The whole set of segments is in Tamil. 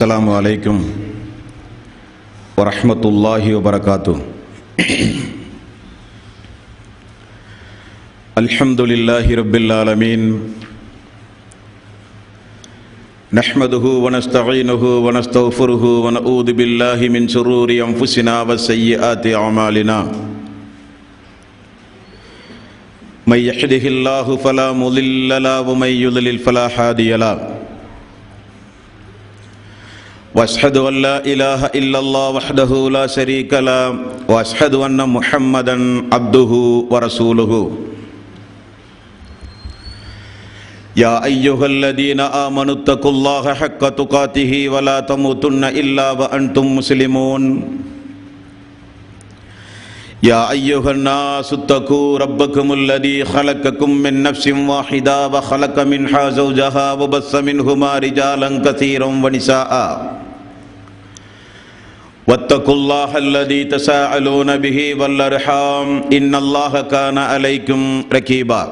அஸ்ஸலாமு அலைக்கும் வரஹ்மத்துல்லாஹி வபரகாத்துஹ். அல்ஹம்துலில்லாஹி ரப்பில் ஆலமீன். நஹ்மதுஹு வ நஸ்தஈனுஹு வ நஸ்தக்ஃபிருஹு வ நஊது பில்லாஹி மின் ஷுரூரி அன்ஃபுஸினா வ ஸய்யிஆத்தி அமாலினா. மை யஹ்திஹில்லாஹு ஃபலா முضில்ல லஹு வ மை யுضலில் ஃபலா ஹாதிய லஹு. واشهد ان لا اله الا الله وحده لا شريك له واشهد ان محمدا عبده ورسوله. يا ايها الذين امنوا اتقوا الله حق تقاته ولا تموتن الا وانتم مسلمون. يا ايها الناس اتقوا ربكم الذي خلقكم من نفس واحده وخلق منها زوجها وبث منهما رجالا كثيرا ونساء. واتقوا الله الذي تساءلون به والارحام ان الله كان عليكم رقيبا.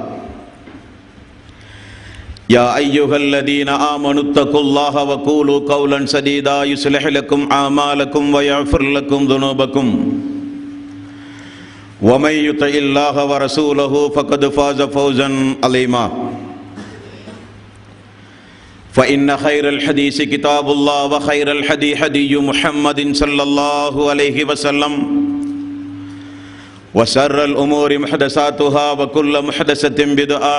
يا ايها الذين امنوا اتقوا الله وقولوا قولا سديدا يصلح لكم اعمالكم ويغفر لكم ذنوبكم ومن يطع الله ورسوله فقد فاز فوزا عظيما. فإن خير الحديث كتاب الله وخير الهدي هدي محمد صلى الله عليه وسلم وشر الأمور محدثاتها وكل محدثة بدعة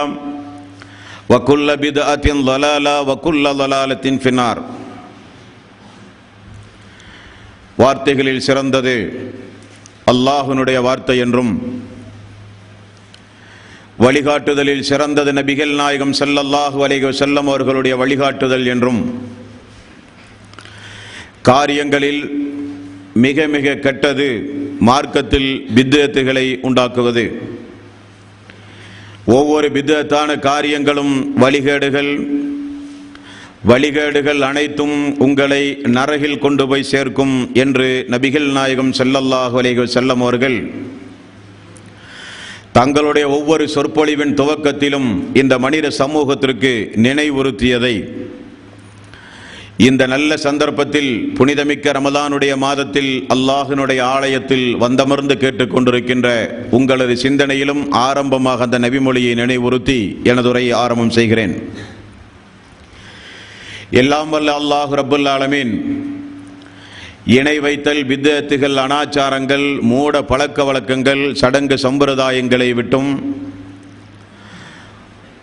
وكل بدعة ضلالة وكل ضلالة في النار. வார்த்தைகளில் சிறந்தது அல்லாஹ்வுடைய வார்த்தை என்றும் வழிகாட்டுதலில் சிறந்தது நபிகள் நாயகம் ஸல்லல்லாஹு அலைஹி வஸல்லம் அவர்களுடைய வழிகாட்டுதல் என்றும், காரியங்களில் மிக மிக கெட்டது மார்க்கத்தில் பித்அத்துகளை உண்டாக்குவது. ஒவ்வொரு பித்அத்தான காரியங்களும் வழிகேடுகள் அனைத்தும் உங்களை நரகில் கொண்டு போய் சேர்க்கும் என்று நபிகள் நாயகம் ஸல்லல்லாஹு அலைஹி வஸல்லம் அவர்கள் தங்களுடைய ஒவ்வொரு சொற்பொழிவின் துவக்கத்திலும் இந்த மனித சமூகத்திற்கு நினைவுறுத்தியதை இந்த நல்ல சந்தர்ப்பத்தில் புனிதமிக்க ரமலானுடைய மாதத்தில் அல்லாஹ்வினுடைய ஆலயத்தில் வந்தமர்ந்து கேட்டுக்கொண்டிருக்கின்ற உங்களது சிந்தனையிலும் ஆரம்பமாக அந்த நபிமொழியை நினைவுறுத்தி எனது உரையை ஆரம்பம் செய்கிறேன். எல்லாம் வல்ல அல்லாஹ் ரப்புல் ஆலமீன் இணை வைத்தல், பித்அத்துகள், அனாச்சாரங்கள், மூட பழக்க வழக்கங்கள், சடங்கு சம்பிரதாயங்களை விட்டும்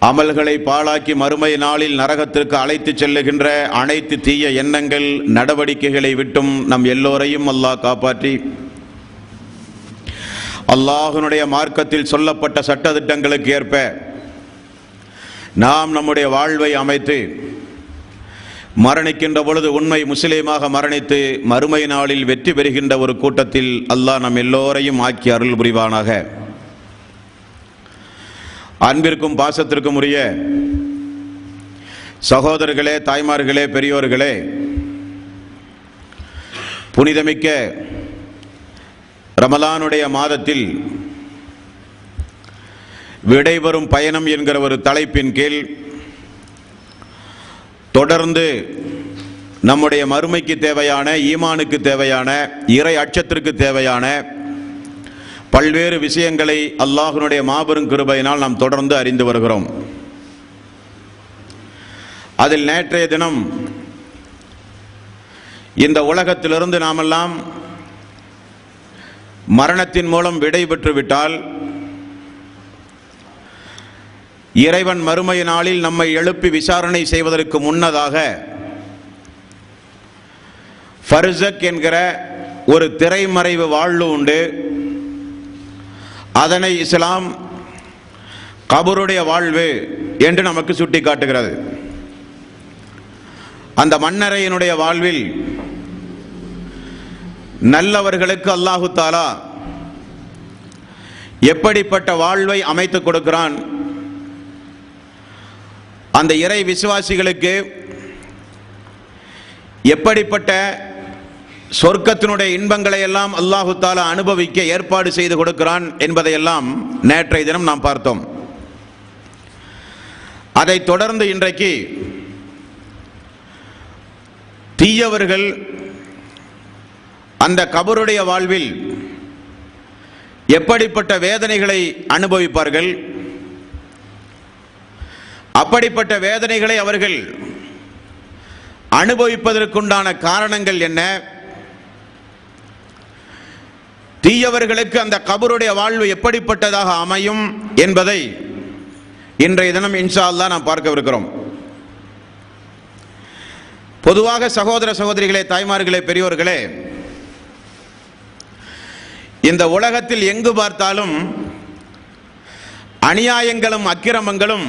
அமல்களை பாழாக்கி மறுமை நாளில் நரகத்திற்கு அழைத்து செல்லுகின்ற அனைத்து தீய எண்ணங்கள், நடவடிக்கைகளை விட்டும் நம் எல்லோரையும் அல்லாஹ் காப்பாற்றி அல்லாஹ்வினுடைய மார்க்கத்தில் சொல்லப்பட்ட சட்டதிட்டங்களுக்கு ஏற்ப நாம் நம்முடைய வாழ்வை அமைத்து மரணிக்கின்ற பொழுது உண்மை முஸ்லீமாக மரணித்து மறுமை நாளில் வெற்றி பெறுகின்ற ஒரு கூட்டத்தில் அல்லாஹ் நம் எல்லோரையும் ஆக்கி அருள் புரிவானாக. அன்பிற்கும் பாசத்திற்கும் உரிய சகோதரர்களே, தாய்மார்களே, பெரியோர்களே, புனிதமிக்க ரமலானுடைய மாதத்தில் விடைபெறும் பயணம் என்கிற ஒரு தலைப்பின் கீழ் தொடர்ந்து நம்முடைய மறுமைக்கு தேவையான, ஈமானுக்கு தேவையான, இறை அச்சத்திற்கு தேவையான பல்வேறு விஷயங்களை அல்லாஹ்வினுடைய மாபெரும் கிருபையினால் நாம் தொடர்ந்து அறிந்து வருகிறோம். அதில் நேற்றைய தினம் இந்த உலகத்திலிருந்து நாமெல்லாம் மரணத்தின் மூலம் விடை பெற்றுவிட்டால் இறைவன் மறுமை நாளில் நம்மை எழுப்பி விசாரணை செய்வதற்கு முன்னதாக ஃபர்ஸக் என்கிற ஒரு திரைமறைவு வாழ்வு உண்டு. அதனை இஸ்லாம் கபருடைய வாழ்வு என்று நமக்கு சுட்டி காட்டுகிறது. அந்த மண்ணறையினுடைய வாழ்வில் நல்லவர்களுக்கு அல்லாஹு தஆலா எப்படிப்பட்ட வாழ்வை அமைத்துக் கொடுக்கிறான், அந்த இறை விசுவாசிகளுக்கு எப்படிப்பட்ட சொர்க்கத்தினுடைய இன்பங்களை எல்லாம் அல்லாஹு தஆலா அனுபவிக்க ஏற்பாடு செய்து கொடுக்கிறான் என்பதையெல்லாம் நேற்றைய தினம் நாம் பார்த்தோம். அதைத் தொடர்ந்து இன்றைக்கு தீயவர்கள் அந்த கபருடைய வாழ்வில் எப்படிப்பட்ட வேதனைகளை அனுபவிப்பார்கள், அப்படிப்பட்ட வேதனைகளை அவர்கள் அனுபவிப்பதற்குண்டான காரணங்கள் என்ன, தீயவர்களுக்கு அந்த கபருடைய வாழ்வு எப்படிப்பட்டதாக அமையும் என்பதை இன்றைய தினம் இன்ஷா அல்லாஹ் நாம் பார்க்கவிருக்கிறோம். பொதுவாக சகோதர சகோதரிகளே, தாய்மார்களே, பெரியோர்களே, இந்த உலகத்தில் எங்கு பார்த்தாலும் அநியாயங்களும் அக்கிரமங்களும்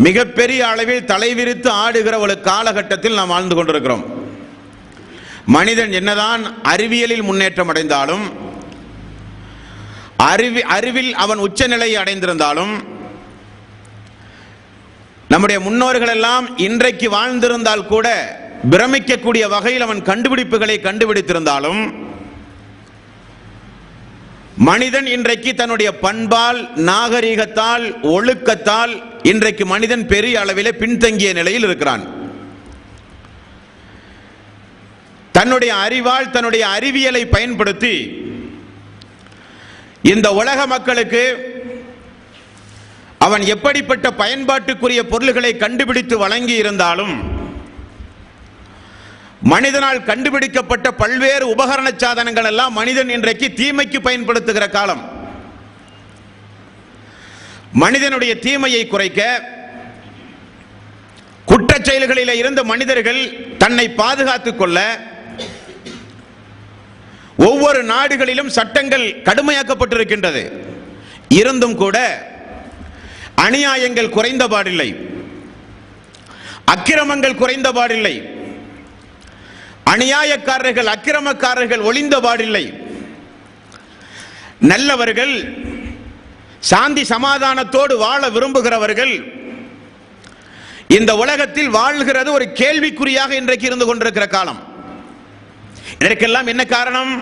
மிகப்பெரிய அளவில் தலைவிரித்து ஆடுகிற ஒரு காலகட்டத்தில் நாம் வாழ்ந்து கொண்டிருக்கிறோம். மனிதன் என்னதான் அறிவியலில் முன்னேற்றம் அடைந்தாலும், அறிவில் அவன் உச்சநிலையை அடைந்திருந்தாலும், நம்முடைய முன்னோர்கள் எல்லாம் இன்றைக்கு வாழ்ந்திருந்தால் கூட பிரமிக்கக்கூடிய வகையில் அவன் கண்டுபிடிப்புகளை கண்டுபிடித்திருந்தாலும், மனிதன் இன்றைக்கு தன்னுடைய பண்பால், நாகரீகத்தால், ஒழுக்கத்தால் இன்றைக்கு மனிதன் பெரிய அளவிலே பின்தங்கிய நிலையில் இருக்கிறான். தன்னுடைய அறிவால், தன்னுடைய அறிவியலை பயன்படுத்தி இந்த உலக மக்களுக்கு அவன் எப்படிப்பட்ட பயன்பாட்டுக்குரிய பொருள்களை கண்டுபிடித்து வழங்கி இருந்தாலும், மனிதனால் கண்டுபிடிக்கப்பட்ட பல்வேறு உபகரண சாதனங்கள் எல்லாம் மனிதன் இன்றைக்கு தீமைக்கு பயன்படுத்துகிற காலம். மனிதனுடைய தீமையை குறைக்க, குற்றச் செயல்களில் இருந்து மனிதர்கள் தன்னை பாதுகாத்துக் கொள்ள ஒவ்வொரு நாடுகளிலும் சட்டங்கள் கடுமையாக்கப்பட்டிருக்கின்றது. இருந்தும் கூட அநியாயங்கள் குறைந்தபாடில்லை, அக்கிரமங்கள் குறைந்தபாடில்லை, அநியாயக்காரர்கள், அக்கிரமக்காரர்கள் ஒளிந்தபாடில்லை. நல்லவர்கள், சாந்தி சமாதானத்தோடு வாழ விரும்புகிறவர்கள் இந்த உலகத்தில் வாழ்கிறது ஒரு கேள்விக்குறியாக இன்றைக்கு இருந்து கொண்டிருக்கிற காலம். இதற்கெல்லாம் என்ன காரணம்?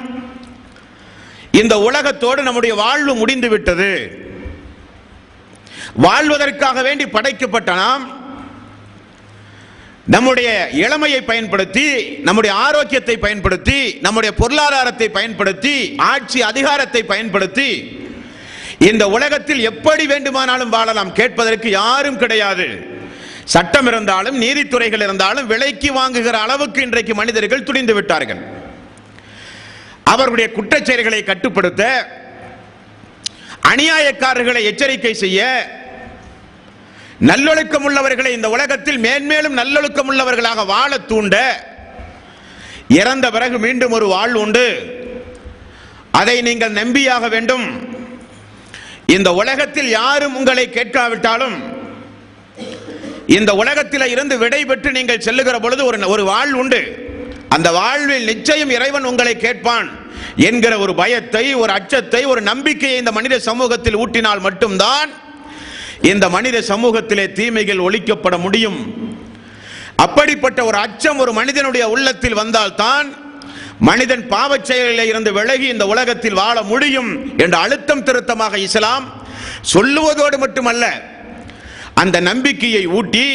இந்த உலகத்தோடு நம்முடைய வாழ்வு முடிந்து விட்டது. வாழ்வதற்காக வேண்டி படைக்கப்பட்ட நாம் நம்முடைய இளமையை பயன்படுத்தி, நம்முடைய ஆரோக்கியத்தை பயன்படுத்தி, நம்முடைய பொருளாதாரத்தை பயன்படுத்தி, ஆட்சி அதிகாரத்தை பயன்படுத்தி இந்த உலகத்தில் எப்படி வேண்டுமானாலும் வாழலாம். கேட்பதற்கு யாரும் கிடையாது. சட்டம் இருந்தாலும், நீதித்துறைகள் இருந்தாலும் விலைக்கு வாங்குகிற அளவுக்கு இன்றைக்கு மனிதர்கள் துணிந்து விட்டார்கள். அவர்களுடைய குற்றச் செயல்களை கட்டுப்படுத்த, அநியாயக்காரர்களை எச்சரிக்கை செய்ய, நல்லொழுக்கம் உள்ளவர்களை இந்த உலகத்தில் மேன்மேலும் நல்லொழுக்கம் உள்ளவர்களாக வாழ தூண்ட, இறந்த பிறகு மீண்டும் ஒரு வாழ்வு உண்டு, அதை நீங்கள் நம்பியாக வேண்டும், இந்த உலகத்தில் யாரும் உங்களை கேட்காவிட்டாலும் இந்த உலகத்தில் இருந்து விடை பெற்று நீங்கள் செல்லுகிற பொழுது ஒரு வாழ்வு உண்டு, அந்த வாழ்வில் நிச்சயம் இறைவன் உங்களை கேட்பான் என்கிற ஒரு பயத்தை, ஒரு அச்சத்தை, ஒரு நம்பிக்கையை இந்த மனித சமூகத்தில் ஊட்டினால் மட்டும்தான் இந்த மனித சமூகத்திலே தீமைகள் ஒழிக்கப்பட முடியும். அப்படிப்பட்ட ஒரு அச்சம் ஒரு மனிதனுடைய உள்ளத்தில் வந்தால்தான் மனிதன் பாவச் செயலில் இருந்து விலகி இந்த உலகத்தில் வாழ முடியும் என்ற அழுத்தம் திருத்தமாக இஸ்லாம் சொல்லுவதோடு மட்டுமல்ல, அந்த நம்பிக்கையை ஊட்டி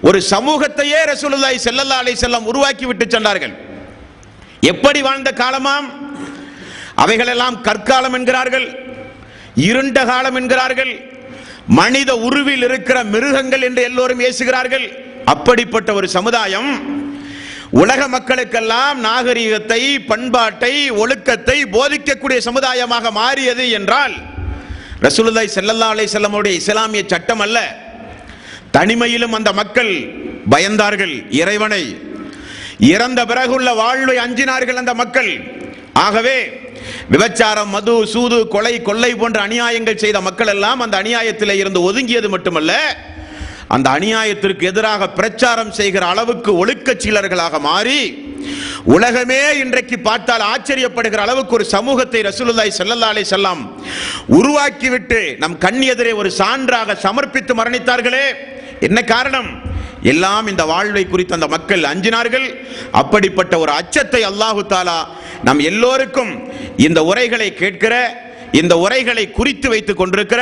ஒரு சமூகத்தையே ரசூலுல்லாஹி ஸல்லல்லாஹு அலைஹி வஸல்லம் உருவாக்கி விட்டு சென்றார்கள். எப்படி வாழ்ந்த காலமாம்? அவைகளெல்லாம் கற்காலம் என்கிறார்கள், இருண்ட காலம் என்கிறார்கள், மனித உருவில் இருக்கிற மிருகங்கள் என்று எல்லோரும் ஏசுகிறார்கள். அப்படிப்பட்ட ஒரு சமுதாயம் உலக மக்களுக்கெல்லாம் நாகரீகத்தை, பண்பாட்டை, ஒழுக்கத்தை போதிக்கக்கூடிய சமுதாயமாக மாறியது என்றால் ரசூலுல்லாஹி ஸல்லல்லாஹு அலைஹி வஸல்லம் உடைய இஸ்லாமிய சட்டம் அல்ல. தனிமையிலும் அந்த மக்கள் பயந்தார்கள் இறைவனை. இறந்த பிறகுள்ள வாழ்வை அஞ்சினார்கள் அந்த மக்கள். ஆகவே விபச்சாரம், மது, சூது, கொலை, கொள்ளை போன்ற அநியாயங்கள் செய்த மக்கள் எல்லாம் அந்த அநியாயத்தில் இருந்து ஒதுங்கியது மட்டுமல்ல, அந்த அநியாயத்திற்கு எதிராக பிரச்சாரம் செய்கிற அளவுக்கு ஒழுக்கச்சீலர்களாக மாறி உலகமே இன்றைக்கு பார்த்தால் ஆச்சரியப்படுகிற அளவுக்கு ஒரு சமூகத்தை ரசூலுல்லாஹி ஸல்லல்லாஹு அலைஹி வஸல்லம் உருவாக்கிவிட்டு நம் கண் எதிரே ஒரு சான்றாக சமர்ப்பித்து மரணித்தார்களே. என்ன காரணம்? எல்லாம் இந்த வாழ்வை குறித்து அந்த மக்கள் அஞ்சினார்கள். அப்படிப்பட்ட ஒரு அச்சத்தை அல்லாஹு தாலா நம் எல்லோருக்கும் இந்த உரைகளை கேட்கிற, இந்த உரைகளை குறித்து வைத்துக் கொண்டிருக்கிற,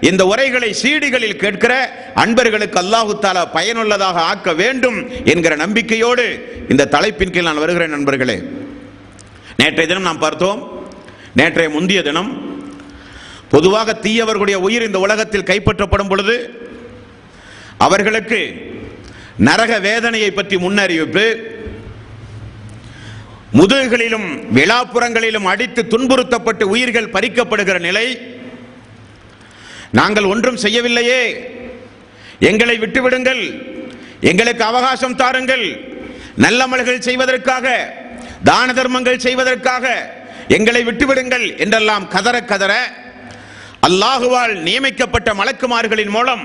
இந்த உரைகளை சீடிகளில் கேட்கிற அன்பர்களுக்கு அல்லாஹு தஆலா பயனுள்ளதாக ஆக்க வேண்டும் என்கிற நம்பிக்கையோடு இந்த தலைப்பின் கீழ் நான் வருகிறேன். நண்பர்களே, நேற்றைய தினம் நாம் பார்த்தோம், நேற்றைய முந்திய தினம் பொதுவாக தீயவர்களுடைய உயிர் இந்த உலகத்தில் கைப்பற்றப்படும் பொழுது அவர்களுக்கு நரக வேதனையை பற்றி முன்னறிவிப்பு, முதுகுகளிலும் விழாப்புறங்களிலும் அடித்து துன்புறுத்தப்பட்டு உயிர்கள் பறிக்கப்படுகிற நிலை, நாங்கள் ஒன்றும் செய்யவில்லையே, எங்களை விட்டுவிடுங்கள், எங்களுக்கு அவகாசம் தாருங்கள், நல்லமல்கள் செய்வதற்காக, தான தர்மங்கள் செய்வதற்காக எங்களை விட்டுவிடுங்கள் என்றெல்லாம் கதற கதற அல்லாஹுவால் நியமிக்கப்பட்ட மலக்குமார்களின் மூலம்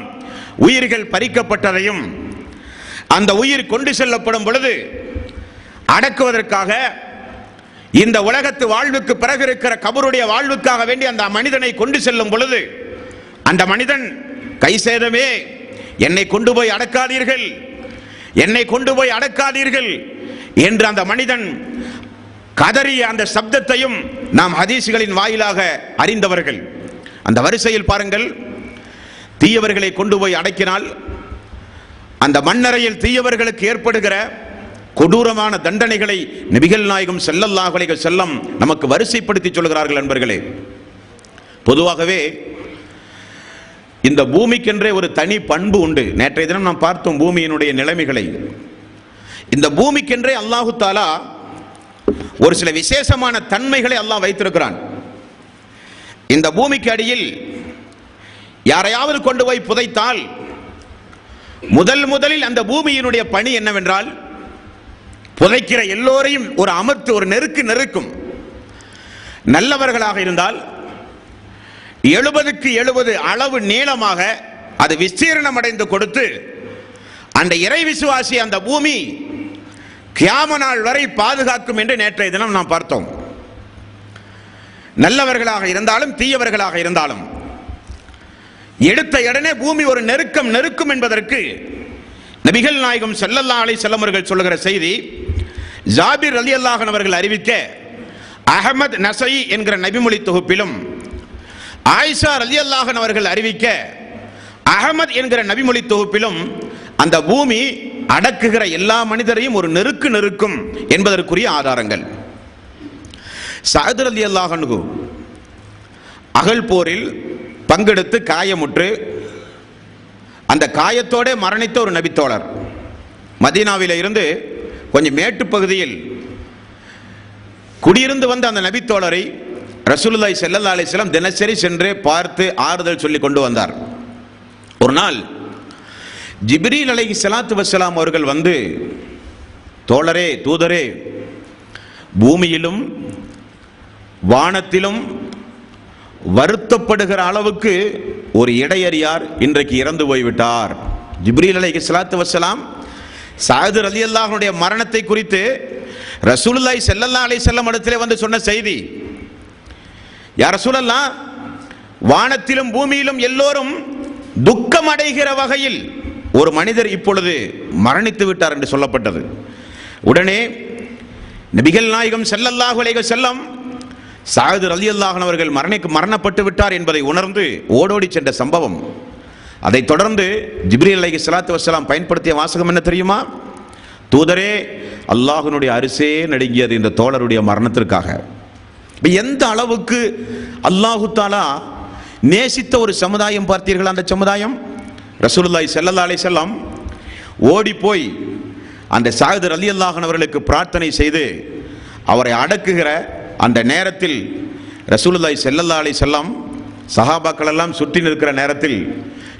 உயிர்கள் பறிக்கப்பட்டதையும், அந்த உயிர் கொண்டு செல்லப்படும் பொழுது அடக்குவதற்காக இந்த உலகத்து வாழ்வுக்கு பிறகு இருக்கிற கபருடைய வாழ்வுக்காக வேண்டி அந்த மனிதனை கொண்டு செல்லும் பொழுது அந்த மனிதன் கை சேதமே, என்னை கொண்டு போய் அடக்காதீர்கள், என்னை கொண்டு போய் அடக்காதீர்கள் என்று அந்த மனிதன் கதறிய அந்த சப்தத்தையும் நாம் ஹதீஸ்களின் வாயிலாக அறிந்தவர்கள். அந்த வரிசையில் பாருங்கள், தீயவர்களை கொண்டு போய் அடக்கினால் அந்த மண்ணறையில் தீயவர்களுக்கு ஏற்படுகிற கொடூரமான தண்டனைகளை நபிகள் நாயகம் ஸல்லல்லாஹு அலைஹி வஸல்லம் நமக்கு வரிசைப்படுத்தி சொல்கிறார்கள். நண்பர்களே, பொதுவாகவே இந்த பூமிக்கென்றே ஒரு தனி பண்பு உண்டு. நேற்றைய தினம் நாம் பார்த்தோம் பூமியினுடைய நிலைமைகளை. இந்த பூமிக்கென்றே அல்லாஹு தஆலா ஒரு சில விசேஷமான தன்மைகளை அல்லாஹ் வைத்திருக்கிறான். இந்த பூமிக்கு அடியில் யாரையாவது கொண்டு போய் புதைத்தால் முதலில் அந்த பூமியினுடைய பணி என்னவென்றால், புதைக்கிற எல்லோரையும் ஒரு அமர்த்து ஒரு நெருக்கும். நல்லவர்களாக இருந்தால் 70க்கு 70 அளவு நீளமாக அது விஸ்தீர்ணம் அடைந்து கொடுத்து அந்த இறை விசுவாசி அந்த பூமி கியாம நாள் வரை பாதுகாக்கும் என்று நேற்றைய தினம் நாம் பார்த்தோம். நல்லவர்களாக இருந்தாலும் தீயவர்களாக இருந்தாலும் எடுத்த உடனே பூமி ஒரு நெருக்கும் என்பதற்கு நபிகள் நாயகம் ஸல்லல்லாஹு அலைஹி வஸல்லம் அவர்கள் சொல்லுகிற செய்தி, ஜாபிர் ரலியல்லாஹு அன்ஹு அவர்கள் அறிவிக்க அஹ்மத் நஸஈ என்கிற நபிமொழி தொகுப்பிலும், ஆயிஷா ரலியல்லாஹு அன்ஹா அவர்கள் அறிவிக்க அஹ்மத் என்கிற நபிமொழி தொகுப்பிலும் அந்த பூமி அடக்குகிற எல்லா மனிதரையும் ஒரு நெருக்கும் என்பதற்குரிய ஆதாரங்கள். சஅத் ரலியல்லாஹு அன்ஹு அகல் போரில் பங்கெடுத்து காயமுற்று அந்த காயத்தோட மரணித்த ஒரு நபித்தோழர். மதீனாவில இருந்து கொஞ்சம் மேட்டு பகுதியில் குடியிருந்து வந்த அந்த நபித்தோழரை ரசூலுல்லாஹி ஸல்லல்லாஹு அலைஹி வஸல்லம் தினசரி சென்று பார்த்து ஆறுதல் சொல்லி கொண்டு வந்தார். ஒரு நாள் ஜிப்ரீல் அலைஹிஸ்ஸலாத்து வஸ்ஸலாம் அவர்கள் வந்து, தோழரே, தூதரே, பூமியிலும் வானத்திலும் வருத்தப்படுகிற அளவுக்கு ஒரு இடையறியார் இன்றைக்கு இறந்து போய்விட்டார். ஜிப்ரீல் அலைஹிஸ்ஸலாத்து வஸ்ஸலாம் சஅத் ரலியல்லாஹு அன்ஹுடைய மரணத்தை குறித்து ரசூலுல்லாஹி ஸல்லல்லாஹு அலைஹி வஸல்லம் இடத்திலே வந்து சொன்ன செய்தி, யா ரசூலல்லாஹ், வானத்திலும் பூமியிலும் எல்லோரும் துக்கம் அடைகிற வகையில் ஒரு மனிதர் இப்பொழுது மரணித்து விட்டார் என்று சொல்லப்பட்டது. உடனே நபிகள் நாயகம் ஸல்லல்லாஹு அலைஹி வஸல்லம் சஅத் ரலியல்லாஹு அன்ஹு அவர்கள் மரணப்பட்டு விட்டார் என்பதை உணர்ந்து ஓடோடி சென்ற சம்பவம். அதைத் தொடர்ந்து ஜிப்ரீல் அலைஹிஸ்ஸலாத்து வஸ்ஸலாம் பயன்படுத்திய வாசகம் என்ன தெரியுமா? தூதரே, அல்லாஹ்வினுடைய அரிசே நடுங்கியது இந்த தோழருடைய மரணத்திற்காக. எந்த அளவுக்கு அல்லாஹு தஆலா நேசித்த ஒரு சமுதாயம் பார்த்தீர்கள். அந்த சமுதாயம் ரசூலுல்லாஹி ஸல்லல்லாஹு அலைஹி வஸல்லம் ஓடி போய் அந்த சஅத் ரலியல்லாஹு அன்ஹு அவர்களுக்கு பிரார்த்தனை செய்து அவரை அடக்குகிற அந்த நேரத்தில் ரசூலுல்லாஹி ஸல்லல்லாஹு அலைஹி வஸல்லம் சஹாபாக்கள் எல்லாம் சுற்றி நிற்கிற நேரத்தில்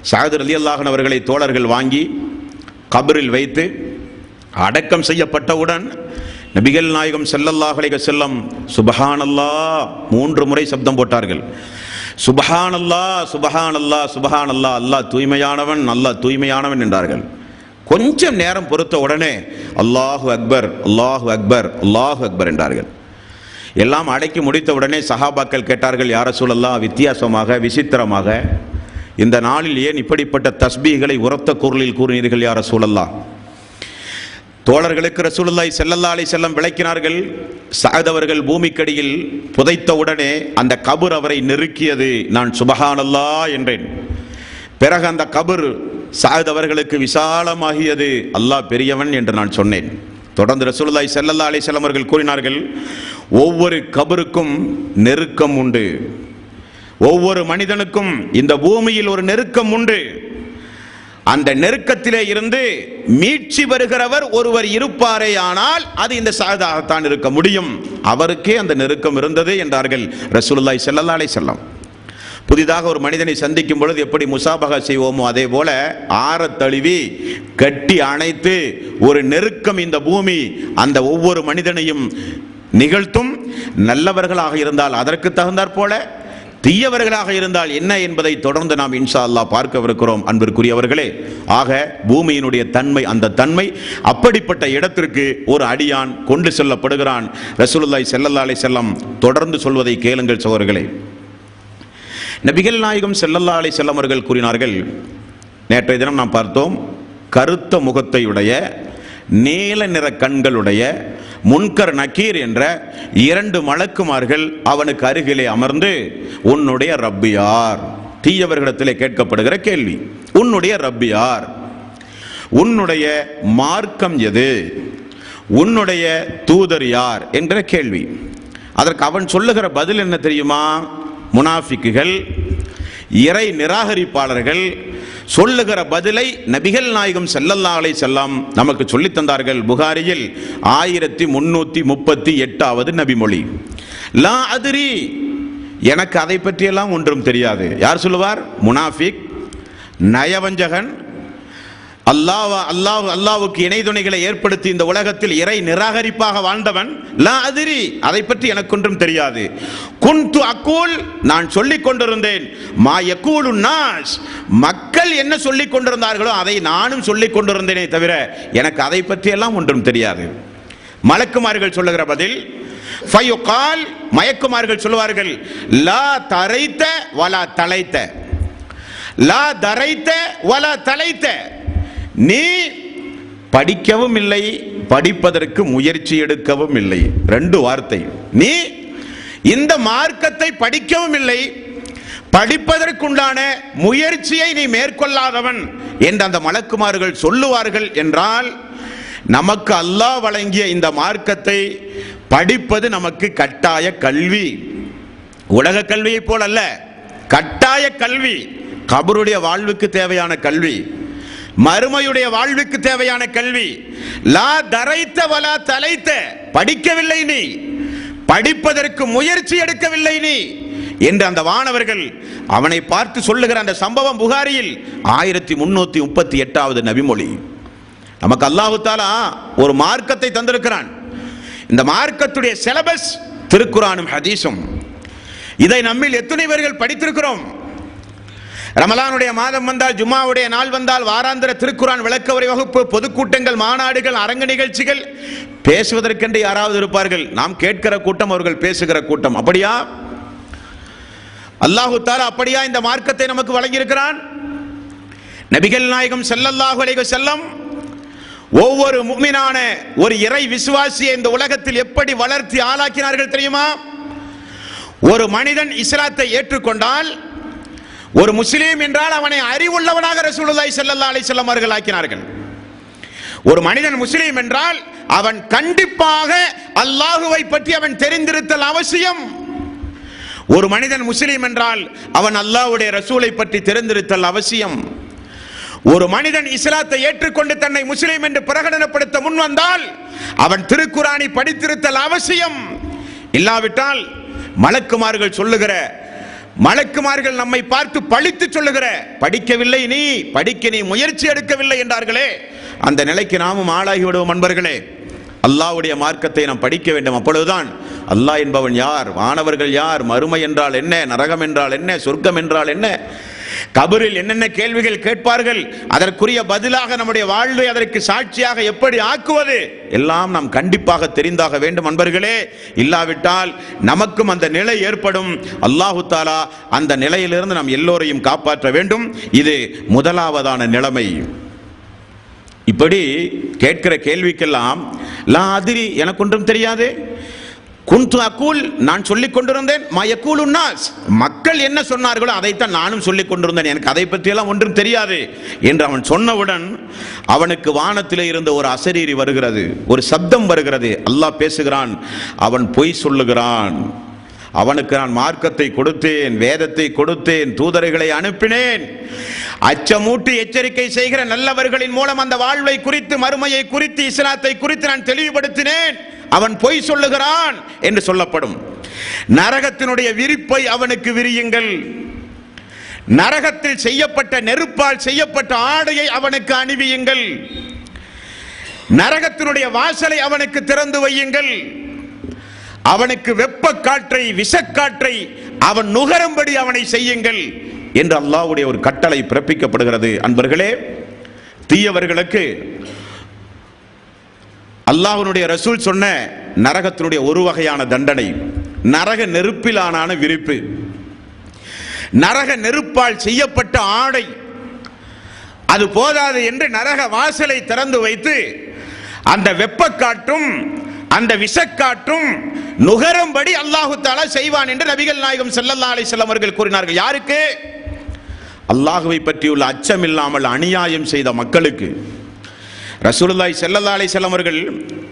சஅத் ரலியல்லாஹு அன்ஹு அவர்களை தோழர்கள் வாங்கி கபரில் வைத்து அடக்கம் செய்யப்பட்டவுடன் நபிகள் நாயகம் ஸல்லல்லாஹு அலைஹி வஸல்லம் சுப்ஹானல்லாஹ் 3 முறை சப்தம் போட்டார்கள். சுப்ஹானல்லாஹ், சுப்ஹானல்லாஹ், சுப்ஹானல்லாஹ், அல்லாஹ் தூய்மையானவன், அல்லாஹ் தூய்மையானவன் என்றார்கள். கொஞ்சம் நேரம் பொறுத்த உடனே அல்லாஹு அக்பர், அல்லாஹு அக்பர், அல்லாஹு அக்பர் என்றார்கள். எல்லாம் அடக்கி முடித்த உடனே சஹாபாக்கள் கேட்டார்கள், யா ரசூலல்லாஹ், வித்தியாசமாக விசித்திரமாக இந்த நாளில் ஏன் இப்படிப்பட்ட தஸ்பீகளை உரத்த குரலில் கூறினீர்கள் யா ரசூலல்லாஹ்? தோழர்களுக்கு ரசூலுல்லாஹி ஸல்லல்லாஹு அலைஹி வஸல்லம் விளக்கினார்கள். சஅத் அவர்கள் பூமிக்கடியில் புதைத்த உடனே அந்த கபர் அவரை நெருக்கியது. நான் சுபஹானல்லாஹ் என்றேன். பிறகு அந்த கபர் சஅத் அவர்களுக்கு விசாலமாகியது. அல்லாஹ் பெரியவன் என்று நான் சொன்னேன். தொடர்ந்து ரசூலுல்லாஹி ஸல்லல்லாஹு அலைஹி வஸல்லம் அவர்கள் கூறினார்கள், ஒவ்வொரு கபருக்கும் நெருக்கம் உண்டு. ஒவ்வொரு மனிதனுக்கும் இந்த பூமியில் ஒரு நெருக்கம் உண்டு. அந்த நெருக்கத்திலே இருந்து மீட்சி வருகிறவர் ஒருவர் இருப்பாரே, ஆனால் அது இந்த சஅதாகத்தான் இருக்க முடியும். அவருக்கே அந்த நெருக்கம் இருந்தது என்றார்கள் ரசூலுல்லாஹி ஸல்லல்லாஹு அலைஹி வஸல்லம். புதிதாக ஒரு மனிதனை சந்திக்கும் பொழுது எப்படி முசாபகா செய்வோமோ அதே போல ஆறத் தழுவி கட்டி அணைத்து ஒரு நெருக்கம் இந்த பூமி அந்த ஒவ்வொரு மனிதனையும் நிகழ்த்தும். நல்லவர்களாக இருந்தால் அதற்கு தகுந்தாற் போல, தீயவர்களாக இருந்தால் என்ன என்பதை தொடர்ந்து நாம் இன்ஷா அல்லாஹ் பார்க்கவிருக்கிறோம். அன்பிற்குரியவர்களே, ஆக பூமியினுடைய தன்மை, அந்த தன்மை அப்படிப்பட்ட இடத்திற்கு ஒரு அடியான் கொண்டு செல்லப்படுகிறான். ரசூலுல்லாஹி ஸல்லல்லாஹு அலைஹி வஸல்லம் தொடர்ந்து சொல்வதை கேளுங்கள் சகோதரர்களே. நபிகள் நாயகம் ஸல்லல்லாஹு அலைஹி வஸல்லம் அவர்கள் கூறினார்கள், நேற்றைய தினம் நாம் பார்த்தோம், கருத்த முகத்தையுடைய நீல நிற கண்களுடைய முன்கர் நக்கீர் என்ற 2 மலக்குமார்கள் அவனுக்கு அருகிலே அமர்ந்து, உன்னுடைய ரப்பு யார்? தீயவர்களிடத்திலே கேட்கப்படுகிற கேள்வி, உன்னுடைய ரப்பு யார்? உன்னுடைய மார்க்கம் எது? உன்னுடைய தூதர் யார் என்கிற கேள்வி. அதற்கு அவன் சொல்லுகிற பதில் என்ன தெரியுமா? முனாஃபிக்குகள், இறை நிராகரிப்பாளர்கள் சொல்லுகிற பதிலை நபிகள் நாயகம் ஸல்லல்லாஹு அலைஹி வஸல்லம் நமக்கு சொல்லித் தந்தார்கள். புகாரியில் 1338வது நபிமொழி. லா அதிரி, எனக்கு அதை பற்றியெல்லாம் ஒன்றும் தெரியாது. யார் சொல்லுவார்? முனாஃபிக், நயவஞ்சகன், அல்லாஹ்வுக்கு இணை துணைகளை ஏற்படுத்தி இந்த உலகத்தில் இறை நிராகரிப்பாக வாழ்ந்தவன். லா அதிரி, அதை பற்றி எனக்கு ஒன்றும் தெரியாது. குன்து அகூல், நான் சொல்லிக் கொண்டிருந்தேன். மா யகூலு நாஸ், மக்கள் என்ன சொல்லிக் கொண்டிருந்தார்களோ அதை நானும் சொல்லிக் கொண்டிருந்தேனே தவிர எனக்கு அதை பற்றியெல்லாம் ஒன்றும் தெரியாது. மலக்குமார்கள் சொல்லுகிற பதில், ஃபயுகால், மயக்குமார்கள் சொல்லுவார்கள், லா தரைத்த வலா தலைத்த, லா தரைத்த வலா தலைத்த, நீ படிக்கவும் இல்லை, படிப்பதற்கு முயற்சி எடுக்கவும் இல்லை. 2 வார்த்தை. நீ இந்த மார்க்கத்தை படிக்கவும் இல்லை, படிப்பதற்குண்டான முயற்சியை நீ மேற்கொள்ளாதவன் என்று அந்த மலக்குமார்கள் சொல்லுவார்கள். என்றால் நமக்கு அல்லாஹ் வழங்கிய இந்த மார்க்கத்தை படிப்பது நமக்கு கட்டாய கல்வி. உலக கல்வியை போல் அல்ல, கட்டாய கல்வி. கபருடைய வாழ்வுக்கு தேவையான கல்வி, மறுமையுடைய வாழ்வுக்கு தேவையான கல்வி. லா தரைத்த வலா தலைத்த, படிக்கவில்லை நீ, படிப்பதற்கு முயற்சி எடுக்கவில்லை நீ என்று அந்த வானவர்கள் அவனை பார்த்து சொல்லுகிற அந்த சம்பவம் புகாரியில் 1338வது நபிமொழி. நமக்கு அல்லாஹ் தஆலா ஒரு மார்க்கத்தை தந்திருக்கிறான். இந்த மார்க்கத்துடைய சிலபஸ் திருக்குர்ஆனும் ஹதீஸும். இதை நம்மில் எத்தனை பேர்கள் படித்திருக்கிறோம்? ரமலானுடைய மாதம் வந்தால், ஜும்மாவுடைய நாள் வந்தால், வாராந்திர திருக்குர்ஆன் விளக்க உரை வகுப்பு, பொதுக்கூட்டங்கள், மாநாடுகள், அரங்க நிகழ்ச்சிகள், பேசுவதற்கென்று யாராவது இருப்பார்கள். நாம் கேட்கிற கூட்டம், அவர்கள் பேசுகிற கூட்டம். அப்படியா? அல்லாஹ் தஆலா அப்படியா இந்த மார்க்கத்தை நமக்கு வழங்கி இருக்கிறான்? நபிகள் நாயகம் ஸல்லல்லாஹு அலைஹி வஸல்லம் ஒவ்வொரு முஃமினான ஒரு இறை விசுவாசியை இந்த உலகத்தில் எப்படி வளர்த்தி ஆளாக்கினார்கள் தெரியுமா? ஒரு மனிதன் இஸ்லாத்தை ஏற்றுக்கொண்டால், ஒரு முஸ்லீம் என்றால் அவனை அறிவுள்ளவனாக ரசூலுல்லாஹி ஸல்லல்லாஹு அலைஹி வஸல்லம் அவர்கள் ஆக்கினார்கள். ஒரு மனிதன் முஸ்லீம் என்றால் அவன் கண்டிப்பாக அல்லாஹுவை பற்றி அவன் தெரிந்திருத்தல் அவசியம். ஒரு மனிதன் முஸ்லீம் என்றால் அவன் அல்லாஹ்வுடைய ரசூலை பற்றி தெரிந்திருத்தல் அவசியம். ஒரு மனிதன் இஸ்லாத்தை ஏற்றுக்கொண்டு தன்னை முஸ்லீம் என்று பிரகடனப்படுத்த முன் வந்தால் அவன் திருக்குர்ஆனை படித்திருத்தல் அவசியம். இல்லாவிட்டால் மலக்குமார்கள் சொல்லுகிற, மலக்குமார்கள் நம்மை பார்த்து பழித்து சொல்லுகிற, படிக்கவில்லை நீ, படிக்க நீ முயற்சி எடுக்கவில்லை என்றார்களே, அந்த நிலைக்கு நாமும் ஆளாகி விடுவோம். அன்பர்களே, அல்லாஹ்வுடைய மார்க்கத்தை நாம் படிக்க வேண்டும். அப்பொழுதுதான் அல்லாஹ் என்பவன் யார், வானவர்கள் யார், மறுமை என்றால் என்ன, நரகம் என்றால் என்ன, சொர்க்கம் என்றால் என்ன, கபரில் என்னென்ன கேள்விகள் கேட்பார்கள், அதற்குரிய பதிலாக நம்முடைய வாழ்வை அதற்கு சாட்சியாக எப்படி ஆக்குவது, எல்லாம் நாம் கண்டிப்பாக தெரிந்தாக வேண்டும் அன்பர்களே. இல்லாவிட்டால் நமக்கும் அந்த நிலை ஏற்படும். அல்லாஹு தஆலா அந்த நிலையிலிருந்து நாம் எல்லோரையும் காப்பாற்ற வேண்டும். இது முதலாவதான நிலைமை. இப்படி கேட்கிற கேள்விக்கெல்லாம் லா அதிரி, எனக்கு ஒன்றும் தெரியாது, குந்து அக்கூல், நான் சொல்லிக் கொண்டிருந்தேன், மயக்கூலுன்னாஸ், மக்கள் என்ன சொன்னார்களோ அதைத்தான் நானும் சொல்லிக் கொண்டிருந்தேன், எனக்கு அதை பற்றியெல்லாம் ஒன்றும் தெரியாது என்று அவன் சொன்னவுடன் அவனுக்கு வானத்திலே இருந்த ஒரு அசரீரி வருகிறது, ஒரு சப்தம் வருகிறது. அல்லாஹ் பேசுகிறான், அவன் பொய் சொல்லுகிறான், அவனுக்கு நான் மார்க்கத்தை கொடுத்தேன், வேதத்தை கொடுத்தேன், தூதர்களை அனுப்பினேன், அச்சமூட்டி எச்சரிக்கை செய்கிற நல்லவர்களின் மூலம் அந்த வாழ்வை குறித்து, மறுமையை குறித்து, இஸ்லாத்தை குறித்து நான் தெளிவுபடுத்தினேன், அவன் பொய் சொல்லுகிறான் என்று சொல்லப்படும். நரகத்தினுடைய விரிப்பை அவனுக்கு விரியுங்கள், நரகத்தில் செய்யப்பட்ட நெருப்பால் செய்யப்பட்ட ஆடையை அவனுக்கு அணிவியுங்கள், நரகத்தினுடைய வாசலை அவனுக்கு திறந்து வையுங்கள், அவனுக்கு வெப்ப காற்றை, விஷக்காற்றை அவன் நுகரும்படி அவனை செய்யுங்கள் என்று அல்லாஹ்வுடைய ஒரு கட்டளை பிறப்பிக்கப்படுகிறது. அன்பர்களே, தீயவர்களுக்கு அல்லாஹ்வுடைய ரசூல் சொன்ன நரகத்தினுடைய ஒரு வகையான தண்டனை நரக நெருப்பிலான விரிப்பு, நரக நெருப்பால் செய்யப்பட்ட ஆடை. அது போதாது என்று நரக வாசலை திறந்து வைத்து அந்த வெப்பக்காற்றும் அந்த விஷக்காற்றும் நுகரும்படி அல்லாஹு தஆலா செய்வான் என்று நபிகள் நாயகம் ஸல்லல்லாஹு அலைஹி வஸல்லம் அவர்கள் கூறினார்கள். யாருக்கு? அல்லாஹ்வை பற்றியுள்ள அச்சம் இல்லாமல் அநியாயம் செய்த மக்களுக்கு. ரசூலுல்லாஹி ஸல்லல்லாஹு அலைஹி வஸல்லம் அவர்கள்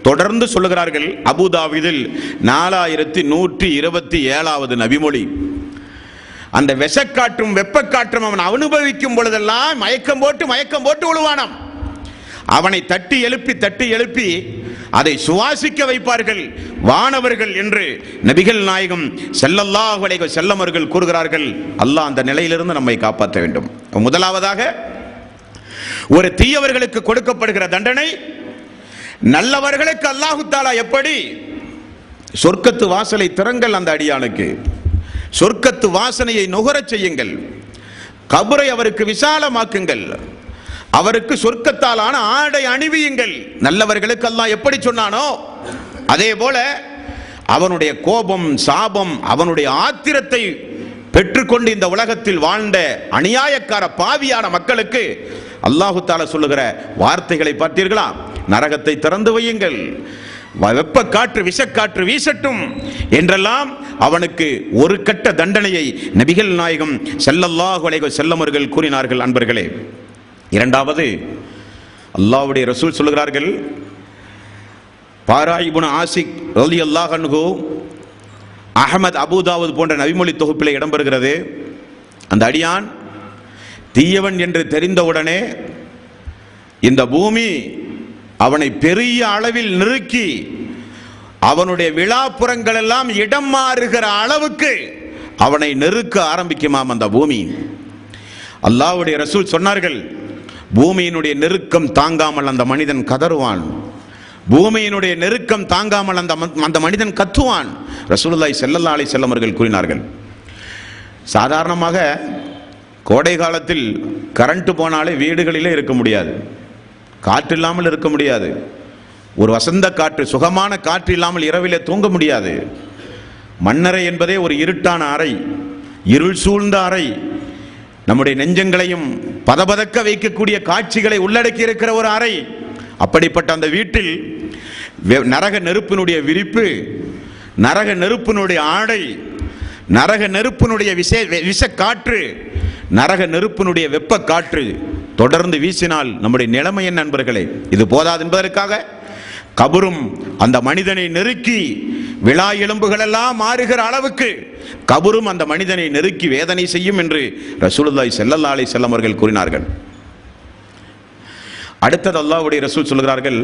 தொடர்ந்து சொல்லுகிறார்கள், அபூதாவிதில் 4127வது நபிமொழி, அந்த விஷக்காற்றும் வெப்பக்காற்றும் அவன் அனுபவிக்கும் பொழுதெல்லாம் மயக்கம் போட்டு விழுவானாம். அவனை தட்டி எழுப்பி அதை சுவாசிக்க வைப்பார்கள் வானவர்கள் என்று நபிகள் நாயகம் ஸல்லல்லாஹு அலைஹி வஸல்லம் அவர்கள் கூறுகிறார்கள். அல்லாஹ் அந்த நிலையிலிருந்து நம்மை காப்பாற்ற வேண்டும். முதலாவதாக, ஒரு தீயவர்களுக்கு கொடுக்கப்படுகிற தண்டனை, நல்லவர்களுக்கு அல்லாஹு தஆலா எப்படி சொர்க்கத்து வாசலை திறங்கள், அந்த அடியானுக்கு சொர்க்கத்து வாசனையை நுகரச் செய்யுங்கள், கபரை அவருக்கு விசாலமாக்குங்கள், அவருக்கு சொர்க்கத்தாலான ஆடை அணிவியுங்கள். நல்லவர்களுக்கு அல்லாஹ் எப்படி சொன்னானோ அதே போல அவனுடைய கோபம், சாபம், அவனுடைய ஆத்திரத்தை பெற்றுக்கொண்டு இந்த உலகத்தில் வாழ்ந்த அநியாயக்கார பாவியான மக்களுக்கு அல்லாஹு தஆலா சொல்லுகிற வார்த்தைகளை பார்த்தீர்களா? நரகத்தை திறந்து வையுங்கள், வெப்ப காற்று விஷக்காற்று வீசட்டும் என்றெல்லாம் அவனுக்கு ஒரு கட்ட தண்டனையை நபிகள் நாயகம் ஸல்லல்லாஹு அலைஹி வஸல்லம் அவர்கள் கூறினார்கள். அன்பர்களே, இரண்டாவது, அல்லாஹ்வுடைய ரசூல் சொல்லுகிறார்கள், பாரா இப்னு ஆசிக் ரலியல்லாஹு அன்ஹு, அஹ்மத், அபூதாவுத் போன்ற நபிமொழி தொகுப்பில் இடம்பெறுகிறது. அந்த அடியான் தீயவன் என்று தெரிந்தவுடனே இந்த பூமி அவனை பெரிய அளவில் நெருக்கி அவனுடைய விழாப்புறங்கள் எல்லாம் இடம் மாறுகிற அளவுக்கு அவனை நெருக்க ஆரம்பிக்குமாம் அந்த பூமி. அல்லாஹ்வுடைய ரசூல் சொன்னார்கள், பூமியினுடைய நெருக்கம் தாங்காமல் அந்த மனிதன் கதறுவான், பூமியினுடைய நெருக்கம் தாங்காமல் அந்த மனிதன் கத்துவான். ரசூலுல்லாஹி ஸல்லல்லாஹு அலைஹி வஸல்லம் அவர்கள் கூறினார்கள், சாதாரணமாக கோடை காலத்தில் கரண்ட் போனாலே வீடுகளிலே இருக்க முடியாது, காற்று இல்லாமல் இருக்க முடியாது, ஒரு வசந்த காற்று, சுகமான காற்று இல்லாமல் இரவிலே தூங்க முடியாது. மண்ணறை என்பதே ஒரு இருட்டான அறை, இருள் சூழ்ந்த அறை, நம்முடைய நெஞ்சங்களையும் பதபதக்க வைக்கக்கூடிய காட்சிகளை உள்ளடக்கி இருக்கிற ஒரு அறை. அப்படிப்பட்ட அந்த வீட்டில் நரக நெருப்பினுடைய விரிப்பு, நரக நெருப்பினுடைய ஆடை, நரக நெருப்பினுடைய விஷக்காற்று, நரக நெருப்பினுடைய வெப்ப காற்று தொடர்ந்து வீசினால் நம்முடைய நிலைமை என்ன நண்பர்களே? இது போதாது என்பதற்காக கபரும் அந்த மனிதனை நெருக்கி விழா எலும்புகள் எல்லாம் மாறுகிற அளவுக்கு கபரும் அந்த மனிதனை நெருக்கி வேதனை செய்யும் என்று ரசூலுல்லாஹி ஸல்லல்லாஹு அலைஹி வஸல்லம் அவர்கள் கூறினார்கள். அடுத்தது அல்லாஹ்வுடைய ரசூல் சொல்கிறார்கள்,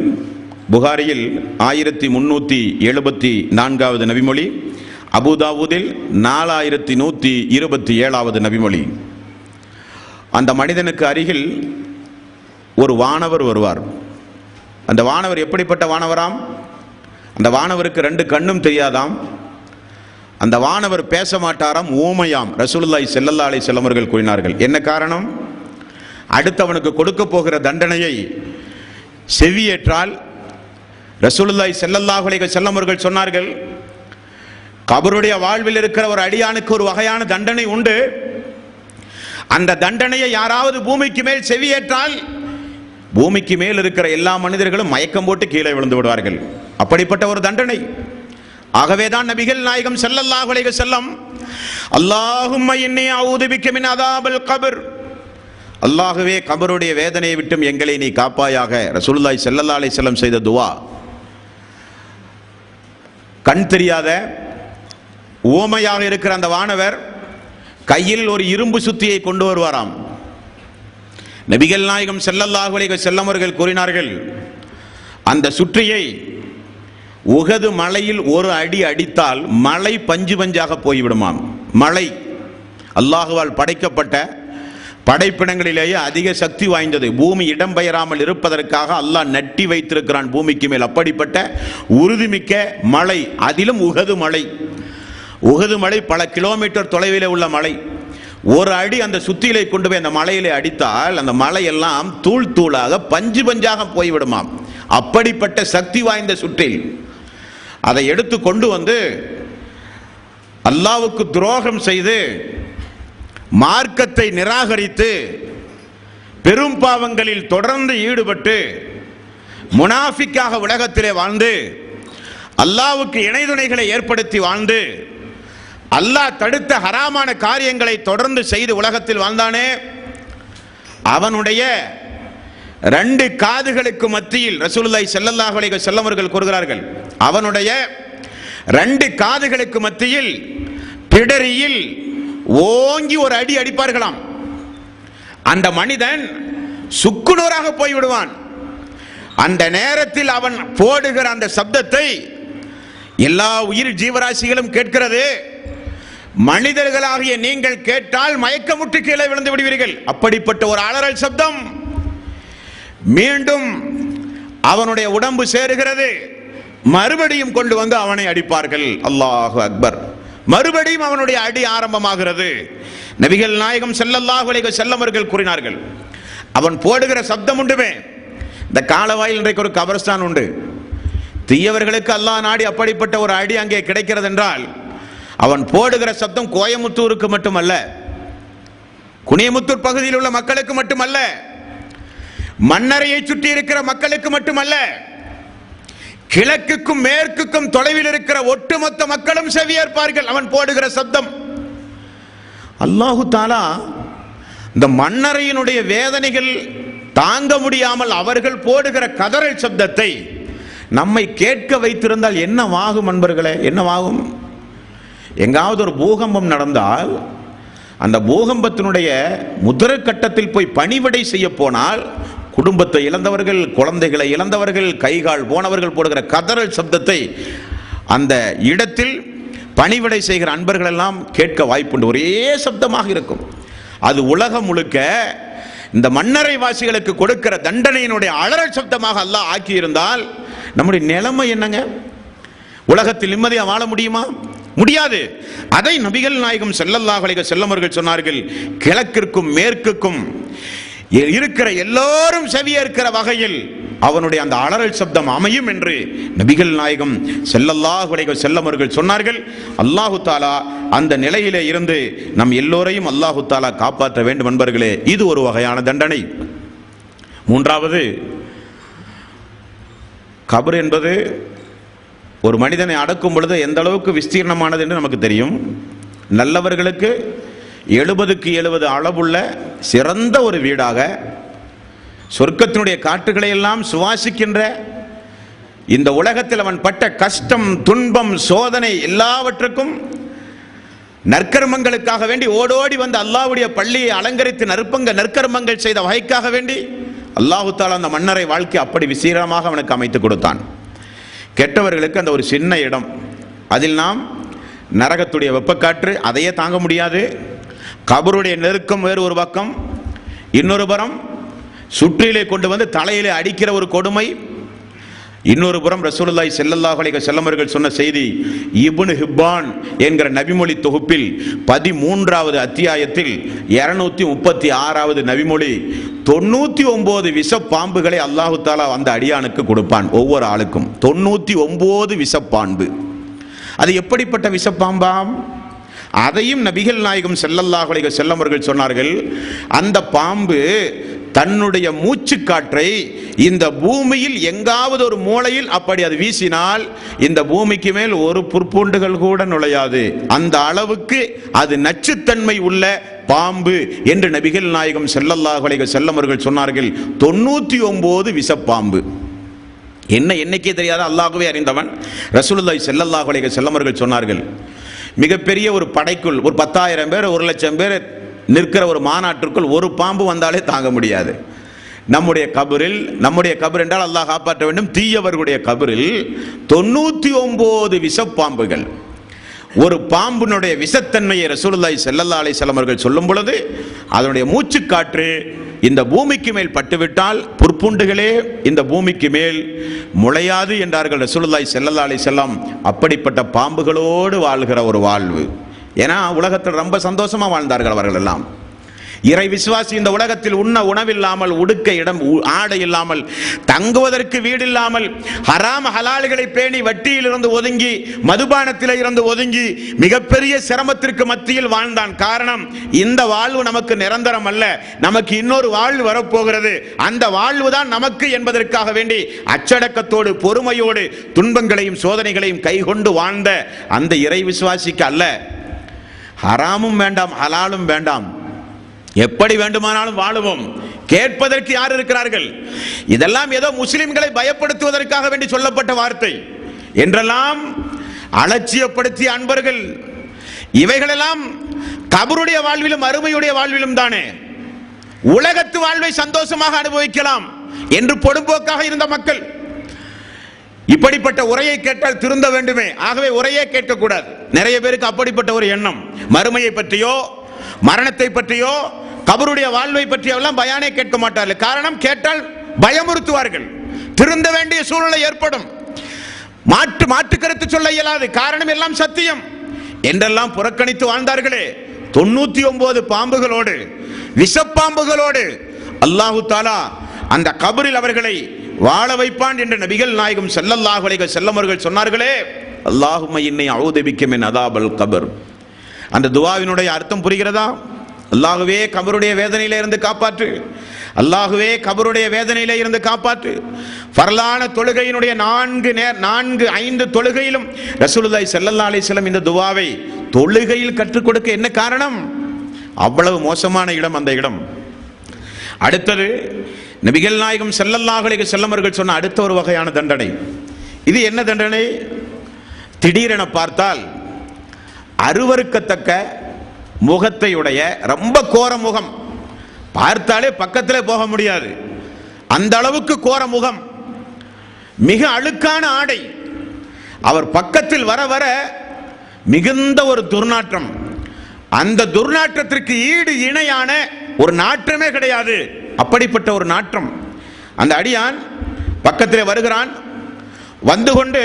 புகாரியில் 1374வது நபிமொழி, அபூதாவூதில் 4127வது நபிமொழி. அந்த மனிதனுக்கு அருகில் ஒரு வானவர் வருவார். அந்த வானவர் எப்படிப்பட்ட வானவராம்? அந்த வானவருக்கு 2 கண்ணும் தெரியாதாம், அந்த வானவர் பேச மாட்டாராம், ஊமையாம். ரசூலுல்லாஹி ஸல்லல்லாஹு அலைஹி வஸல்லம் அவர்கள் கூறினார்கள். என்ன காரணம்? அடுத்தவனுக்கு கொடுக்க போகிற தண்டனையை செவியேற்றால் ரசூலுல்லாஹி ஸல்லல்லாஹு அலைஹி வஸல்லம் அவர்கள் சொன்னார்கள், கபருடைய வாழ்வில் இருக்கிற ஒரு அடியானுக்கு ஒரு வகையான தண்டனை உண்டு. அந்த தண்டனையை யாராவது பூமிக்கு மேல் செவியேற்றால் பூமிக்கு மேல் இருக்கிற எல்லா மனிதர்களும் மயக்கம் போட்டு கீழே விழுந்து விடுவார்கள். அப்படிப்பட்ட ஒரு தண்டனை. ஆகவேதான் நபிகள் நாயகம் ஸல்லல்லாஹு அலைஹி வஸல்லம் அல்லாஹும்ம இன்னி அஊது பிக்க மின் அஸாபில் கப்ர், அல்லாஹ்வே கபருடைய வேதனையை விட்டும் எங்களை நீ காப்பாயாக, ரசூலுல்லாஹி ஸல்லல்லாஹு அலைஹி வஸல்லம் செய்த துஆ. கண் தெரியாத ஊமையாக இருக்கிற அந்த வானவர் கையில் ஒரு இரும்பு சுத்தியை கொண்டு வருவாராம். நபிகள் நாயகம் ஸல்லல்லாஹு அலைஹி வஸல்லம் அவர்கள் கூறினார்கள், அந்த சுற்றியை உஹது மலையில் ஒரு அடி அடித்தால் மலை பஞ்சு பஞ்சாக போய்விடுமாம். மலை அல்லாஹுவால் படைக்கப்பட்ட படைப்பினங்களிலேயே அதிக சக்தி வாய்ந்தது. பூமி இடம்பெயராமல் இருப்பதற்காக அல்லாஹ் நட்டி வைத்திருக்கிறான் பூமிக்கு மேல். அப்படிப்பட்ட உறுதிமிக்க மலை, அதிலும் உஹது மலை. உஹது மலை பல கிலோமீட்டர் தொலைவில் உள்ள மலை. ஒரு அடி அந்த சுத்தியிலை கொண்டு போய் அந்த மலையிலே அடித்தால் அந்த மலையெல்லாம் தூள் தூளாக பஞ்சு பஞ்சாக போய்விடுமாம். அப்படிப்பட்ட சக்தி வாய்ந்த சுற்றில் அதை எடுத்து கொண்டு வந்து அல்லாஹ்வுக்கு துரோகம் செய்து மார்க்கத்தை நிராகரித்து பெரும் பாவங்களில் தொடர்ந்து ஈடுபட்டு முனாஃபிக்காக உலகத்திலே வாழ்ந்து அல்லாஹ்வுக்கு இணைதுணைகளை ஏற்படுத்தி வாழ்ந்து அல்லாஹ் தடுத்த ஹராமான காரியங்களை தொடர்ந்து செய்து உலகத்தில் வாழ்ந்தானே, அவனுடைய 2 காதுகளுக்கு மத்தியில் ரசூலுல்லாஹி ஸல்லல்லாஹு அலைஹி வஸல்லம் அவர்கள் கூறுகிறார்கள், அவனுடைய 2 காதுகளுக்கு மத்தியில் பிடரியில் ஓங்கி ஒரு அடி அடிப்பார்களாம். அந்த மனிதன் சுக்குநூறாக போய்விடுவான். அந்த நேரத்தில் அவன் போடுகிற அந்த சப்தத்தை எல்லா உயிர் ஜீவராசிகளும் கேட்கிறது. மனிதர்களாகிய நீங்கள் கேட்டால் மயக்கமுற்று கீழே விழுந்து விடுவீர்கள். அப்படிப்பட்ட ஒரு அலறல் சப்தம். மீண்டும் அவனுடைய உடம்பு சேருகிறது. மறுபடியும் கொண்டு வந்து அவனை அடிப்பார்கள். அல்லாஹு அக்பர். மறுபடியும் அவனுடைய அடி ஆரம்பமாகிறது. நபிகள் நாயகம் ஸல்லல்லாஹு அலைஹி வஸல்லம் அவர்கள் கூறினார்கள், அவன் போடுகிற சப்தம் உண்டுமே, இந்த காலவாயில் இன்றைக்கு ஒரு கபரஸ்தான் உண்டு. தீயவர்களுக்கு அல்லாஹ் நாடி அப்படிப்பட்ட ஒரு அடி அங்கே கிடைக்கிறது என்றால், அவன் போடுகிற சப்தம் கோயமுத்தூருக்கு மட்டுமல்ல, குனியமுத்தூர் பகுதியில் உள்ள மக்களுக்கு மட்டுமல்ல, மன்னரையை சுற்றி இருக்கிற மக்களுக்கு மட்டுமல்ல, கிழக்குக்கும் மேற்குக்கும் தொலைவில் இருக்கிற ஒட்டுமொத்த மக்களும் செவியேற்பார்கள் அவன் போடுகிற சப்தம். அல்லாஹு தஆலா இந்த மன்னரையினுடைய வேதனைகள் தாங்க முடியாமல் அவர்கள் போடுகிற கதறல் சப்தத்தை நம்மை கேட்க வைத்திருந்தால் என்னவாகும் அன்பர்களே? என்னவாகும்? எங்காவது ஒரு பூகம்பம் நடந்தால் அந்த பூகம்பத்தினுடைய முதல் கட்டத்தில் போய் பணிவிடை செய்ய போனால் குடும்பத்தை இழந்தவர்கள், குழந்தைகளை இழந்தவர்கள், கைகால் போனவர்கள் போடுகிற கதறல் சப்தத்தை அந்த இடத்தில் பணிவிடை செய்கிற அன்பர்கள் எல்லாம் கேட்க வாய்ப்புண்டு. ஒரே சப்தமாக இருக்கும். அது உலகம் முழுக்க இந்த மன்னரை வாசிகளுக்கு கொடுக்கிற தண்டனையினுடைய அலறல் சப்தமாக அல்லாஹ் ஆக்கியிருந்தால் நம்முடைய நிலைமை என்னங்க? உலகத்தில் நிம்மதியாக வாழ முடியுமா? முடியாது. அதை நபிகள் நாயகம் ஸல்லல்லாஹு அலைஹி வஸல்லம் அவர்கள் சொன்னார்கள், கிழக்கிற்கும் மேற்குக்கும் இருக்கிற எல்லோரும் செவியேற்கிற வகையில் அவனுடைய அந்த அலறல் சப்தம் அமையும் என்று நபிகள் நாயகம் ஸல்லல்லாஹு அலைஹி வஸல்லம் அவர்கள் சொன்னார்கள். அல்லாஹு தஆலா அந்த நிலையிலே இருந்து நம் எல்லோரையும் அல்லாஹு தஆலா காப்பாற்ற வேண்டும் என்பர்களே. இது ஒரு வகையான தண்டனை. மூன்றாவது, கபர் என்பது ஒரு மனிதனை அடக்கும் பொழுது எந்த அளவுக்கு விஸ்தீர்ணமானது என்று நமக்கு தெரியும். நல்லவர்களுக்கு 70க்கு 70 அளவுள்ள சிறந்த ஒரு வீடாக, சொர்க்கத்தினுடைய காற்றுகளை எல்லாம் சுவாசிக்கின்ற, இந்த உலகத்தில் அவன் பட்ட கஷ்டம், துன்பம், சோதனை எல்லாவற்றுக்கும் நற்கர்மங்களுக்காக வேண்டி ஓடோடி வந்து அல்லாஹ்வுடைய பள்ளியை அலங்கரித்து நற்கர்மங்கள் செய்த வகைக்காக வேண்டி அல்லாஹு தஆலா அந்த மன்னரை வாழ்க்கை அப்படி விசீரமாக அவனுக்கு அமைத்து கொடுத்தான். கெட்டவர்களுக்கு அந்த ஒரு சின்ன இடம், அதில் நாம் நரகத்துடைய வெப்பக்காற்று அதையே தாங்க முடியாது. கபருடைய நெருக்கம் வேறு ஒரு பக்கம், இன்னொரு புறம் சுற்றிலே கொண்டு வந்து தலையிலே அடிக்கிற ஒரு கொடுமை, இன்னொரு புறம் ரசூலுல்லாஹி ஸல்லல்லாஹு அலைஹி வஸல்லம் அவர்கள் சொன்ன செய்தி இப்னு ஹிப்பான் என்கிற நபிமொழி தொகுப்பில் 13வது அத்தியாயத்தில் 236வது நபிமொழி, 99 விஷ பாம்புகளை அல்லாஹு தஆலா அந்த அடியானுக்கு கொடுப்பான். ஒவ்வொரு ஆளுக்கும் 99 விஷப்பாம்பு. அது எப்படிப்பட்ட விஷப்பாம்பாம்? அதையும் நபிகள் நாயகம் ஸல்லல்லாஹு அலைஹி வஸல்லம் அவர்கள் சொன்னார்கள், அந்த பாம்பு தன்னுடைய மூச்சு காற்றை இந்த பூமியில் எங்காவது ஒரு மூலையில் அப்படி அது வீசினால் இந்த பூமிக்கு மேல் ஒரு புற்பூண்டுகள் கூட நுழையாது. அந்த அளவுக்கு அது நச்சுத்தன்மை உள்ள பாம்பு என்று நபிகள் நாயகம் ஸல்லல்லாஹு அலைஹி வஸல்லம் அவர்கள் சொன்னார்கள். 99 விஷப்பாம்பு. என்ன எண்ணிக்கை தெரியாத அல்லாஹ்வே அறிந்தவன். ரசூலுல்லாஹி ஸல்லல்லாஹு அலைஹி வஸல்லம் அவர்கள் சொன்னார்கள், மிகப்பெரிய ஒரு படைக்குள் ஒரு 10,000 பேர் 1,00,000 பேர் நிற்கிற ஒரு மாநாட்டிற்குள் ஒரு பாம்பு வந்தாலே தாங்க முடியாது. நம்முடைய கபர் என்றால் அல்லாஹ் காப்பாற்ற வேண்டும். தீயவர்களுடைய கபரில் 99 விஷப்பாம்புகள். ஒரு பாம்பினுடைய விஷத்தன்மையை ரசூலுல்லாஹி ஸல்லல்லாஹு அலைஹி வஸல்லம் அவர்கள் சொல்லும் பொழுது அதனுடைய மூச்சு காற்று இந்த பூமிக்கு மேல் பட்டுவிட்டால் புற்புண்டுகளே இந்த பூமிக்கு மேல் முளையாது என்றார்கள் ரசூலுல்லாஹி ஸல்லல்லாஹு அலைஹி வஸல்லம். அப்படிப்பட்ட பாம்புகளோடு வாழ்கிற ஒரு வாழ்வு. ஏன்னா உலகத்தில் ரொம்ப சந்தோஷமா வாழ்ந்தார்கள் அவர்கள் எல்லாம். இறை விசுவாசி இந்த உலகத்தில் உண்ண உணவில்லாமல், உடுக்க இடம் ஆடை இல்லாமல், தங்குவதற்கு வீடு இல்லாமல், ஹராம் ஹலால்களை பேணி வட்டியில் இருந்து ஒதுங்கி, மதுபானத்தில் இருந்து ஒதுங்கி மிகப்பெரிய சிரமத்திற்கு மத்தியில் வாழ்ந்தான். காரணம், இந்த வாழ்வு நமக்கு நிரந்தரம் அல்ல, நமக்கு இன்னொரு வாழ்வு வரப்போகிறது, அந்த வாழ்வு தான் நமக்கு என்பதற்காக வேண்டி அச்சடக்கத்தோடு பொறுமையோடு துன்பங்களையும் சோதனைகளையும் கைகொண்டு வாழ்ந்த அந்த இறை விசுவாசிக்கு அல்ல ஹராமும் வேண்டாம் ஹலாலும் வேண்டாம், எப்படி வேண்டுமானாலும் வாழுவோம், கேட்பதற்கு யார் இருக்கிறார்கள்? இதெல்லாம் ஏதோ முஸ்லிம்களை பயப்படுத்துவதற்காக வேண்டி சொல்லப்பட்ட வார்த்தை என்றெல்லாம் அலட்சியப்படுத்திய அன்பர்கள். இவைகளெல்லாம் கபருடைய வாழ்விலும் அருமையுடைய வாழ்விலும் தானே. உலகத்து வாழ்வை சந்தோஷமாக அனுபவிக்கலாம் என்று பொடும்போக்காக இருந்த மக்கள் இப்படிப்பட்ட உரையை கேட்டால் திருந்த வேண்டுமே, ஆகவே உரையே கேட்கக்கூடாது. நிறைய பேருக்கு அப்படிப்பட்ட ஒரு எண்ணம். மறுமையை பற்றியோ மரணத்தை பற்றியோ கபருடைய வாழ்வை பற்றியோ எல்லாம் பயானே கேட்க மாட்டார்கள். காரணம், கேட்டால் பயமுறுத்துவார்கள், திருந்த வேண்டிய சூழ்நிலை ஏற்படும், மாற்று கருத்து சொல்ல இயலாது, காரணம் எல்லாம் சத்தியம் என்றெல்லாம் புறக்கணித்து வாழ்ந்தார்களே. 99 பாம்புகளோடு, விஷப்பாம்புகளோடு அல்லாஹு தாலா அந்த கபரில் அவர்களை வாழ வைப்பான் என்று நபிகள் நாயகம் ஸல்லல்லாஹு அலைஹி வஸல்லம் அவர்கள் சொன்னார்களே. அல்லாஹும்ம இன்னி அஊது பிக்க மின் அதாபல் கபர். அந்த துஆவினுடைய அர்த்தம் புரிகிறதா? அல்லாஹ்வே கபருடைய வேதனையில இருந்து காப்பாற்று, அல்லாஹ்வே கபருடைய வேதனையில இருந்து காப்பாற்று. ஃபர்லான தொழுகையினுடைய 5 தொழுகையிலும் ரசூலுல்லாஹி ஸல்லல்லாஹு அலைஹி வஸல்லம் இந்த துஆவை தொழுகையில் கற்றுக் கொடுக்க என்ன காரணம்? அவ்வளவு மோசமான இடம் அந்த இடம். அடுத்தது நபிகள் நாயகம் ஸல்லல்லாஹு அலைஹி வஸல்லம் அவர்கள் சொன்ன அடுத்த ஒரு வகையான தண்டனை. இது என்ன தண்டனை? திடீரென பார்த்தால் அருவருக்கத்தக்க முகத்தையுடைய, ரொம்ப கோர முகம், பார்த்தாலே பக்கத்திலே போக முடியாது, அந்த அளவுக்கு கோர முகம், மிக அழுக்கான ஆடை, அவர் பக்கத்தில் வர வர மிகுந்த ஒரு துர்நாற்றம், அந்த துர்நாற்றத்திற்கு ஈடு இணையான ஒரு நாற்றமே கிடையாது, அப்படிப்பட்ட ஒரு நாற்றம். அந்த அடியான் பக்கத்திலே வருகிறான், வந்து கொண்டு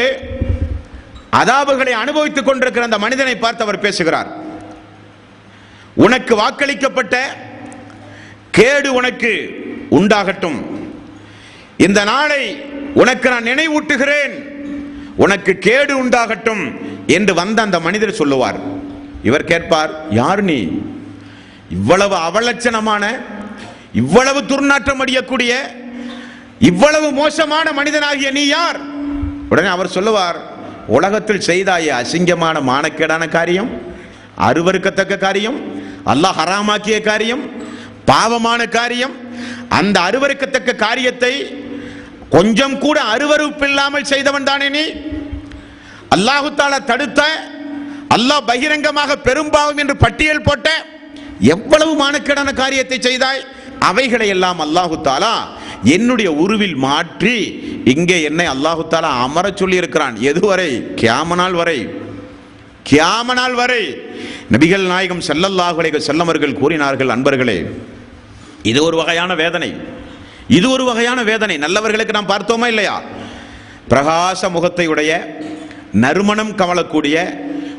அதாபுகளை அனுபவித்துக் கொண்டிருக்கிற அந்த மனிதனை பார்த்து அவர் பேசுகிறார். உனக்கு வாக்களிக்கப்பட்ட கேடு உனக்கு உண்டாகட்டும், இந்த நாளை உனக்கு நான் நினைவூட்டுகிறேன், உனக்கு கேடு உண்டாகட்டும் என்று வந்த அந்த மனிதர் சொல்லுவார். இவர் கேட்பார், யார் நீ? இவ்வளவு அவலட்சணமான, இவ்வளவு துர்நாற்றம் அடியக்கூடிய, இவ்வளவு மோசமான மனிதனாகிய நீ யார்? உடனே அவர் சொல்லுவார், உலகத்தில் செய்தாய அசிங்கமான மானக்கேடான காரியம், அருவருக்கத்தக்க காரியம், அல்லாஹ் ஹராமாக்கிய காரியம், பாவமான காரியம், அந்த அருவருக்கத்தக்க காரியத்தை கொஞ்சம் கூட அருவருப்பில்லாமல் செய்தவன் தானே நீ? அல்லாஹு தஆலா தடுத்த, அல்லாஹ் பகிரங்கமாக பெரும்பாவம் என்று பட்டியல் போட்ட எவ்வளவு மானக்கேடான காரியத்தை செய்தாய்? அவைகளை எல்லாம் அல்லாஹு தஆலா என்னுடைய உருவில் மாற்றி இங்கே என்னை அல்லாஹு தஆலா அமர சொல்லி இருக்கிறான். எதுவரை? கியாமனால் வரை. கியாமனால் வரை நபிகள் நாயகம் ஸல்லல்லாஹு அலைஹி வஸல்லம் அவர்கள் கூறினார்கள், அன்பர்களே, இது ஒரு வகையான வேதனை, இது ஒரு வகையான வேதனை. நல்லவர்களுக்கு நாம் பார்த்தோமா இல்லையா? பிரகாச முகத்தை உடைய, நறுமணம் கமலக்கூடிய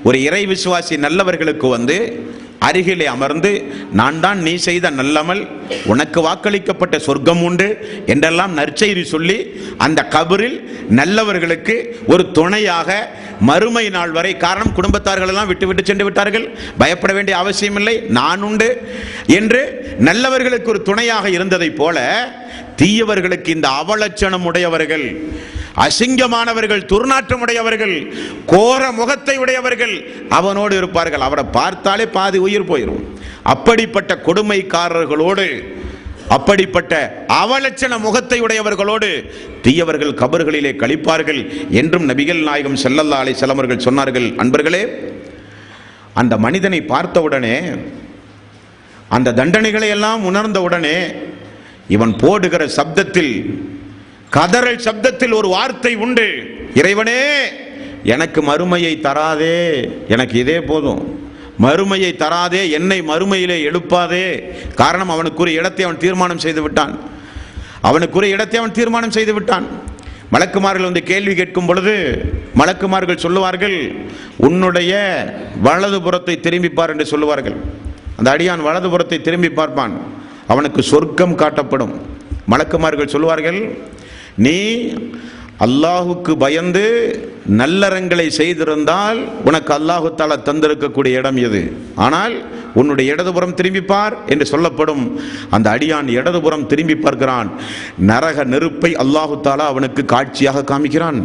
ஒரு இறை விசுவாசி நல்லவர்களுக்கு வந்து அருகிலே அமர்ந்து நான் தான் நீ செய்த நல்லமல், உனக்கு வாக்களிக்கப்பட்ட சொர்க்கம் உண்டு என்றெல்லாம் நற்செய்தி சொல்லி அந்த கபரில் நல்லவர்களுக்கு ஒரு துணையாக மறுமை நாள் வரை, காரணம் குடும்பத்தார்கள் எல்லாம் விட்டு சென்று விட்டார்கள், பயப்பட வேண்டிய அவசியமில்லை, நான் உண்டு என்று நல்லவர்களுக்கு ஒரு துணையாக இருந்ததை போல தீயவர்களுக்கு இந்த அவலட்சணம் உடையவர்கள், அசிங்கமானவர்கள், துர்நாற்றம் உடையவர்கள், கோர முகத்தை உடையவர்கள் அவனோடு இருப்பார்கள். அவரை பார்த்தாலே பாதி உயிர் போயிடும். அப்படிப்பட்ட கொடுமைக்காரர்களோடு, அப்படிப்பட்ட அவலட்சண முகத்தை உடையவர்களோடு தீயவர்கள் கபர்களிலே கழிப்பார்கள் என்றும் நபிகள் நாயகம் ஸல்லல்லாஹு அலைஹி வஸல்லம் அவர்கள் சொன்னார்கள். அன்பர்களே, அந்த மனிதனை பார்த்தவுடனே, அந்த தண்டனைகளை எல்லாம் உணர்ந்தவுடனே இவன் போடுகிற சப்தத்தில், கதறல் சப்தத்தில் ஒரு வார்த்தை உண்டு, இறைவனே எனக்கு மறுமையை தராதே, எனக்கு இதே போதும், மறுமையை தராதே, என்னை மறுமையிலே எழுப்பாதே. காரணம், அவனுக்குரிய இடத்தை அவன் தீர்மானம் செய்து விட்டான். அவனுக்குரிய இடத்தை அவன் தீர்மானம் செய்து விட்டான். மலக்குமார்கள் வந்து கேள்வி கேட்கும் பொழுது மலக்குமார்கள் சொல்லுவார்கள், உன்னுடைய வலதுபுறத்தை திரும்பிப்பார் என்று சொல்லுவார்கள். அந்த அடியான் வலதுபுறத்தை திரும்பி பார்ப்பான், அவனுக்கு சொர்க்கம் காட்டப்படும். மலக்குமார்கள் சொல்லுவார்கள், நீ அல்லாஹுக்கு பயந்து நல்லறங்களை செய்திருந்தால் உனக்கு அல்லாஹு தஆலா தந்திருக்கக்கூடிய இடம் எது, ஆனால் உன்னுடைய இடதுபுறம் திரும்பிப்பார் என்று சொல்லப்படும். அந்த அடியான் இடதுபுறம் திரும்பி பார்க்கிறான், நரக நெருப்பை அல்லாஹு தஆலா அவனுக்கு காட்சியாக காமிக்கிறான்.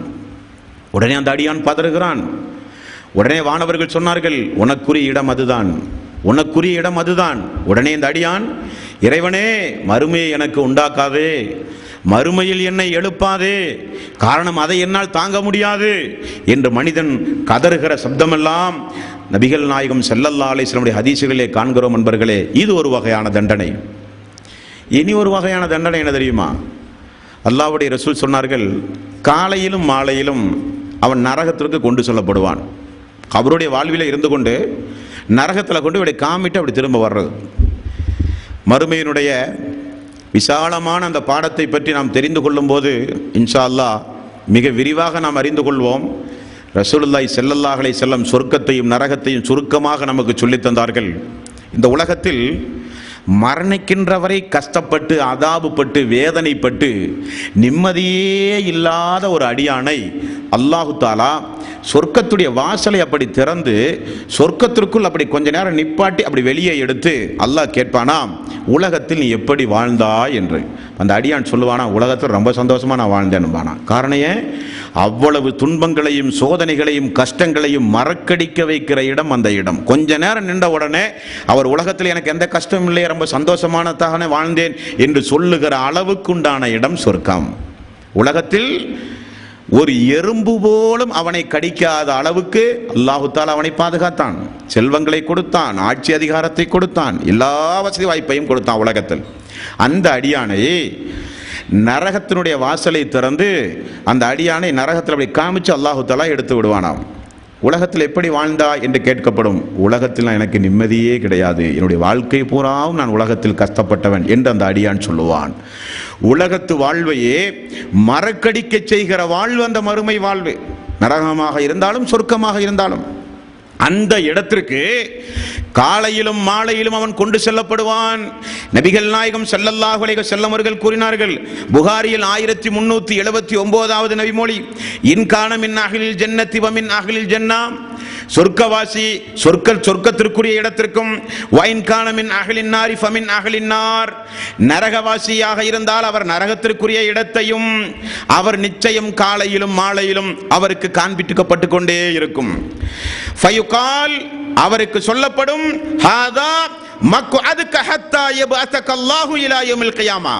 உடனே அந்த அடியான் பதறுகிறான். உடனே வானவர்கள் சொன்னார்கள், உனக்குரிய இடம் அதுதான், உனக்குரிய இடம் அதுதான். உடனே இந்த அடியான், இறைவனே மறுமையை எனக்கு உண்டாக்காதே, மறுமையில் என்னை எழுப்பாதே, காரணம் அதை என்னால் தாங்க முடியாது என்று மனிதன் கதறுகிற சப்தமெல்லாம் நபிகள் நாயகம் ஸல்லல்லாஹு அலைஹி வஸல்லம் ஹதீஸுகளிலே காண்கிறோம். நண்பர்களே, இது ஒரு வகையான தண்டனை. இனி ஒரு வகையான தண்டனை என்ன தெரியுமா? அல்லாஹ்வுடைய ரசூல் சொன்னார்கள், காலையிலும் மாலையிலும் அவன் நரகத்திற்கு கொண்டு செல்லப்படுவான். அவருடைய வாழ்வில இருந்து கொண்டு நரகத்தில் கொண்டு இப்படி காமிட்டு அப்படி திரும்ப வர்றது. மறுமையினுடைய விசாலமான அந்த பாடத்தை பற்றி நாம் தெரிந்து கொள்ளும் போது இன்ஷா அல்லாஹ் மிக விரிவாக நாம் அறிந்து கொள்வோம். ரசூலுல்லாஹி ஸல்லல்லாஹு அலைஹி வஸல்லம் சொர்க்கத்தையும் நரகத்தையும் சுருக்கமாக நமக்கு சொல்லித் தந்தார்கள். இந்த உலகத்தில் மரணிக்கின்ற வரை கஷ்டப்பட்டு, அதாபுப்பட்டு, வேதனைப்பட்டு, நிம்மதியே இல்லாத ஒரு அடியானை அல்லாஹு தஆலா சொர்க்கத்துடைய வாசலை அப்படி திறந்து சொர்க்கத்திற்குள் அப்படி கொஞ்ச நேரம் நிப்பாட்டி அப்படி வெளியே எடுத்து அல்லாஹ் கேட்பானாம், உலகத்தில் நீ எப்படி வாழ்ந்தாய் என்று. அந்த அடியான் சொல்லுவானா, உலகத்தில் ரொம்ப சந்தோஷமா நான் வாழ்ந்தேன்பானா. காரணம் ஏன்? அவ்வளவு துன்பங்களையும் சோதனைகளையும் கஷ்டங்களையும் மறக்கடிக்க வைக்கிற இடம் அந்த இடம். கொஞ்ச நேரம் நின்ற உடனே அவர் உலகத்தில் எனக்கு எந்த கஷ்டமும் இல்லை, ரொம்ப சந்தோஷமானதாக வாழ்ந்தேன் என்று சொல்லுகிற அளவுக்குண்டான இடம் சொர்க்கம். உலகத்தில் ஒரு எறும்பு போலும் அவனை கடிக்காத அளவுக்கு அல்லாஹு தஆலா அவனை பாதுகாத்தான், செல்வங்களை கொடுத்தான், ஆட்சி அதிகாரத்தை கொடுத்தான், எல்லா வசதி வாய்ப்பையும் கொடுத்தான் உலகத்தில். அந்த அடியானை நரகத்தினுடைய வாசலை திறந்து அந்த அடியானை நரகத்தில் அப்படி காமிச்சு அல்லாஹு தஆலா எடுத்து விடுவானாம். உலகத்தில் எப்படி வாழ்ந்தா என்று கேட்கப்படும். உலகத்தில் எனக்கு நிம்மதியே கிடையாது, என்னுடைய வாழ்க்கை பூராவும் நான் உலகத்தில் கஷ்டப்பட்டவன் என்று அந்த அடியான் சொல்லுவான். உலகத்து வாழ்வையே மறக்கடிக்க செய்கிற வாழ்வு அந்த மறுமை வாழ்வு. நரகமாக இருந்தாலும் சொர்க்கமாக இருந்தாலும் அந்த இடத்திற்கு காலையிலும் மாலையிலும் அவன் கொண்டு செல்லப்படுவான். நபிகள் நாயகம் ஸல்லல்லாஹு அலைஹி வஸல்லம் அவர்கள் கூறினார்கள், புகாரியில் 1379வது நபிமொழி, இன்கான மின் அஹ்லில் ஜன்னத்தி வ மின் அஹ்லில் ஜன்னா, சொர்க்கவாசி சொர்க்கத்திற்குரிய இடத்திற்கும், வைன்கான மின் அஹ்லின் நாரி ஃபமின் அஹ்லின் நார், நரகவாசியாக இருந்தால் அவர் நரகத்திற்குரிய இடத்தையும் அவர் நிச்சயம் காலையிலும் மாலையிலும் அவருக்கு காண்பிக்கப்பட்டு கொண்டே இருக்கும். ஃபயுகால், அவருக்கு சொல்லப்படும், ஹாதா மக்அதுக ஹத்தா யபஅஸக அல்லாஹு இலா யௌமில் கியாமா.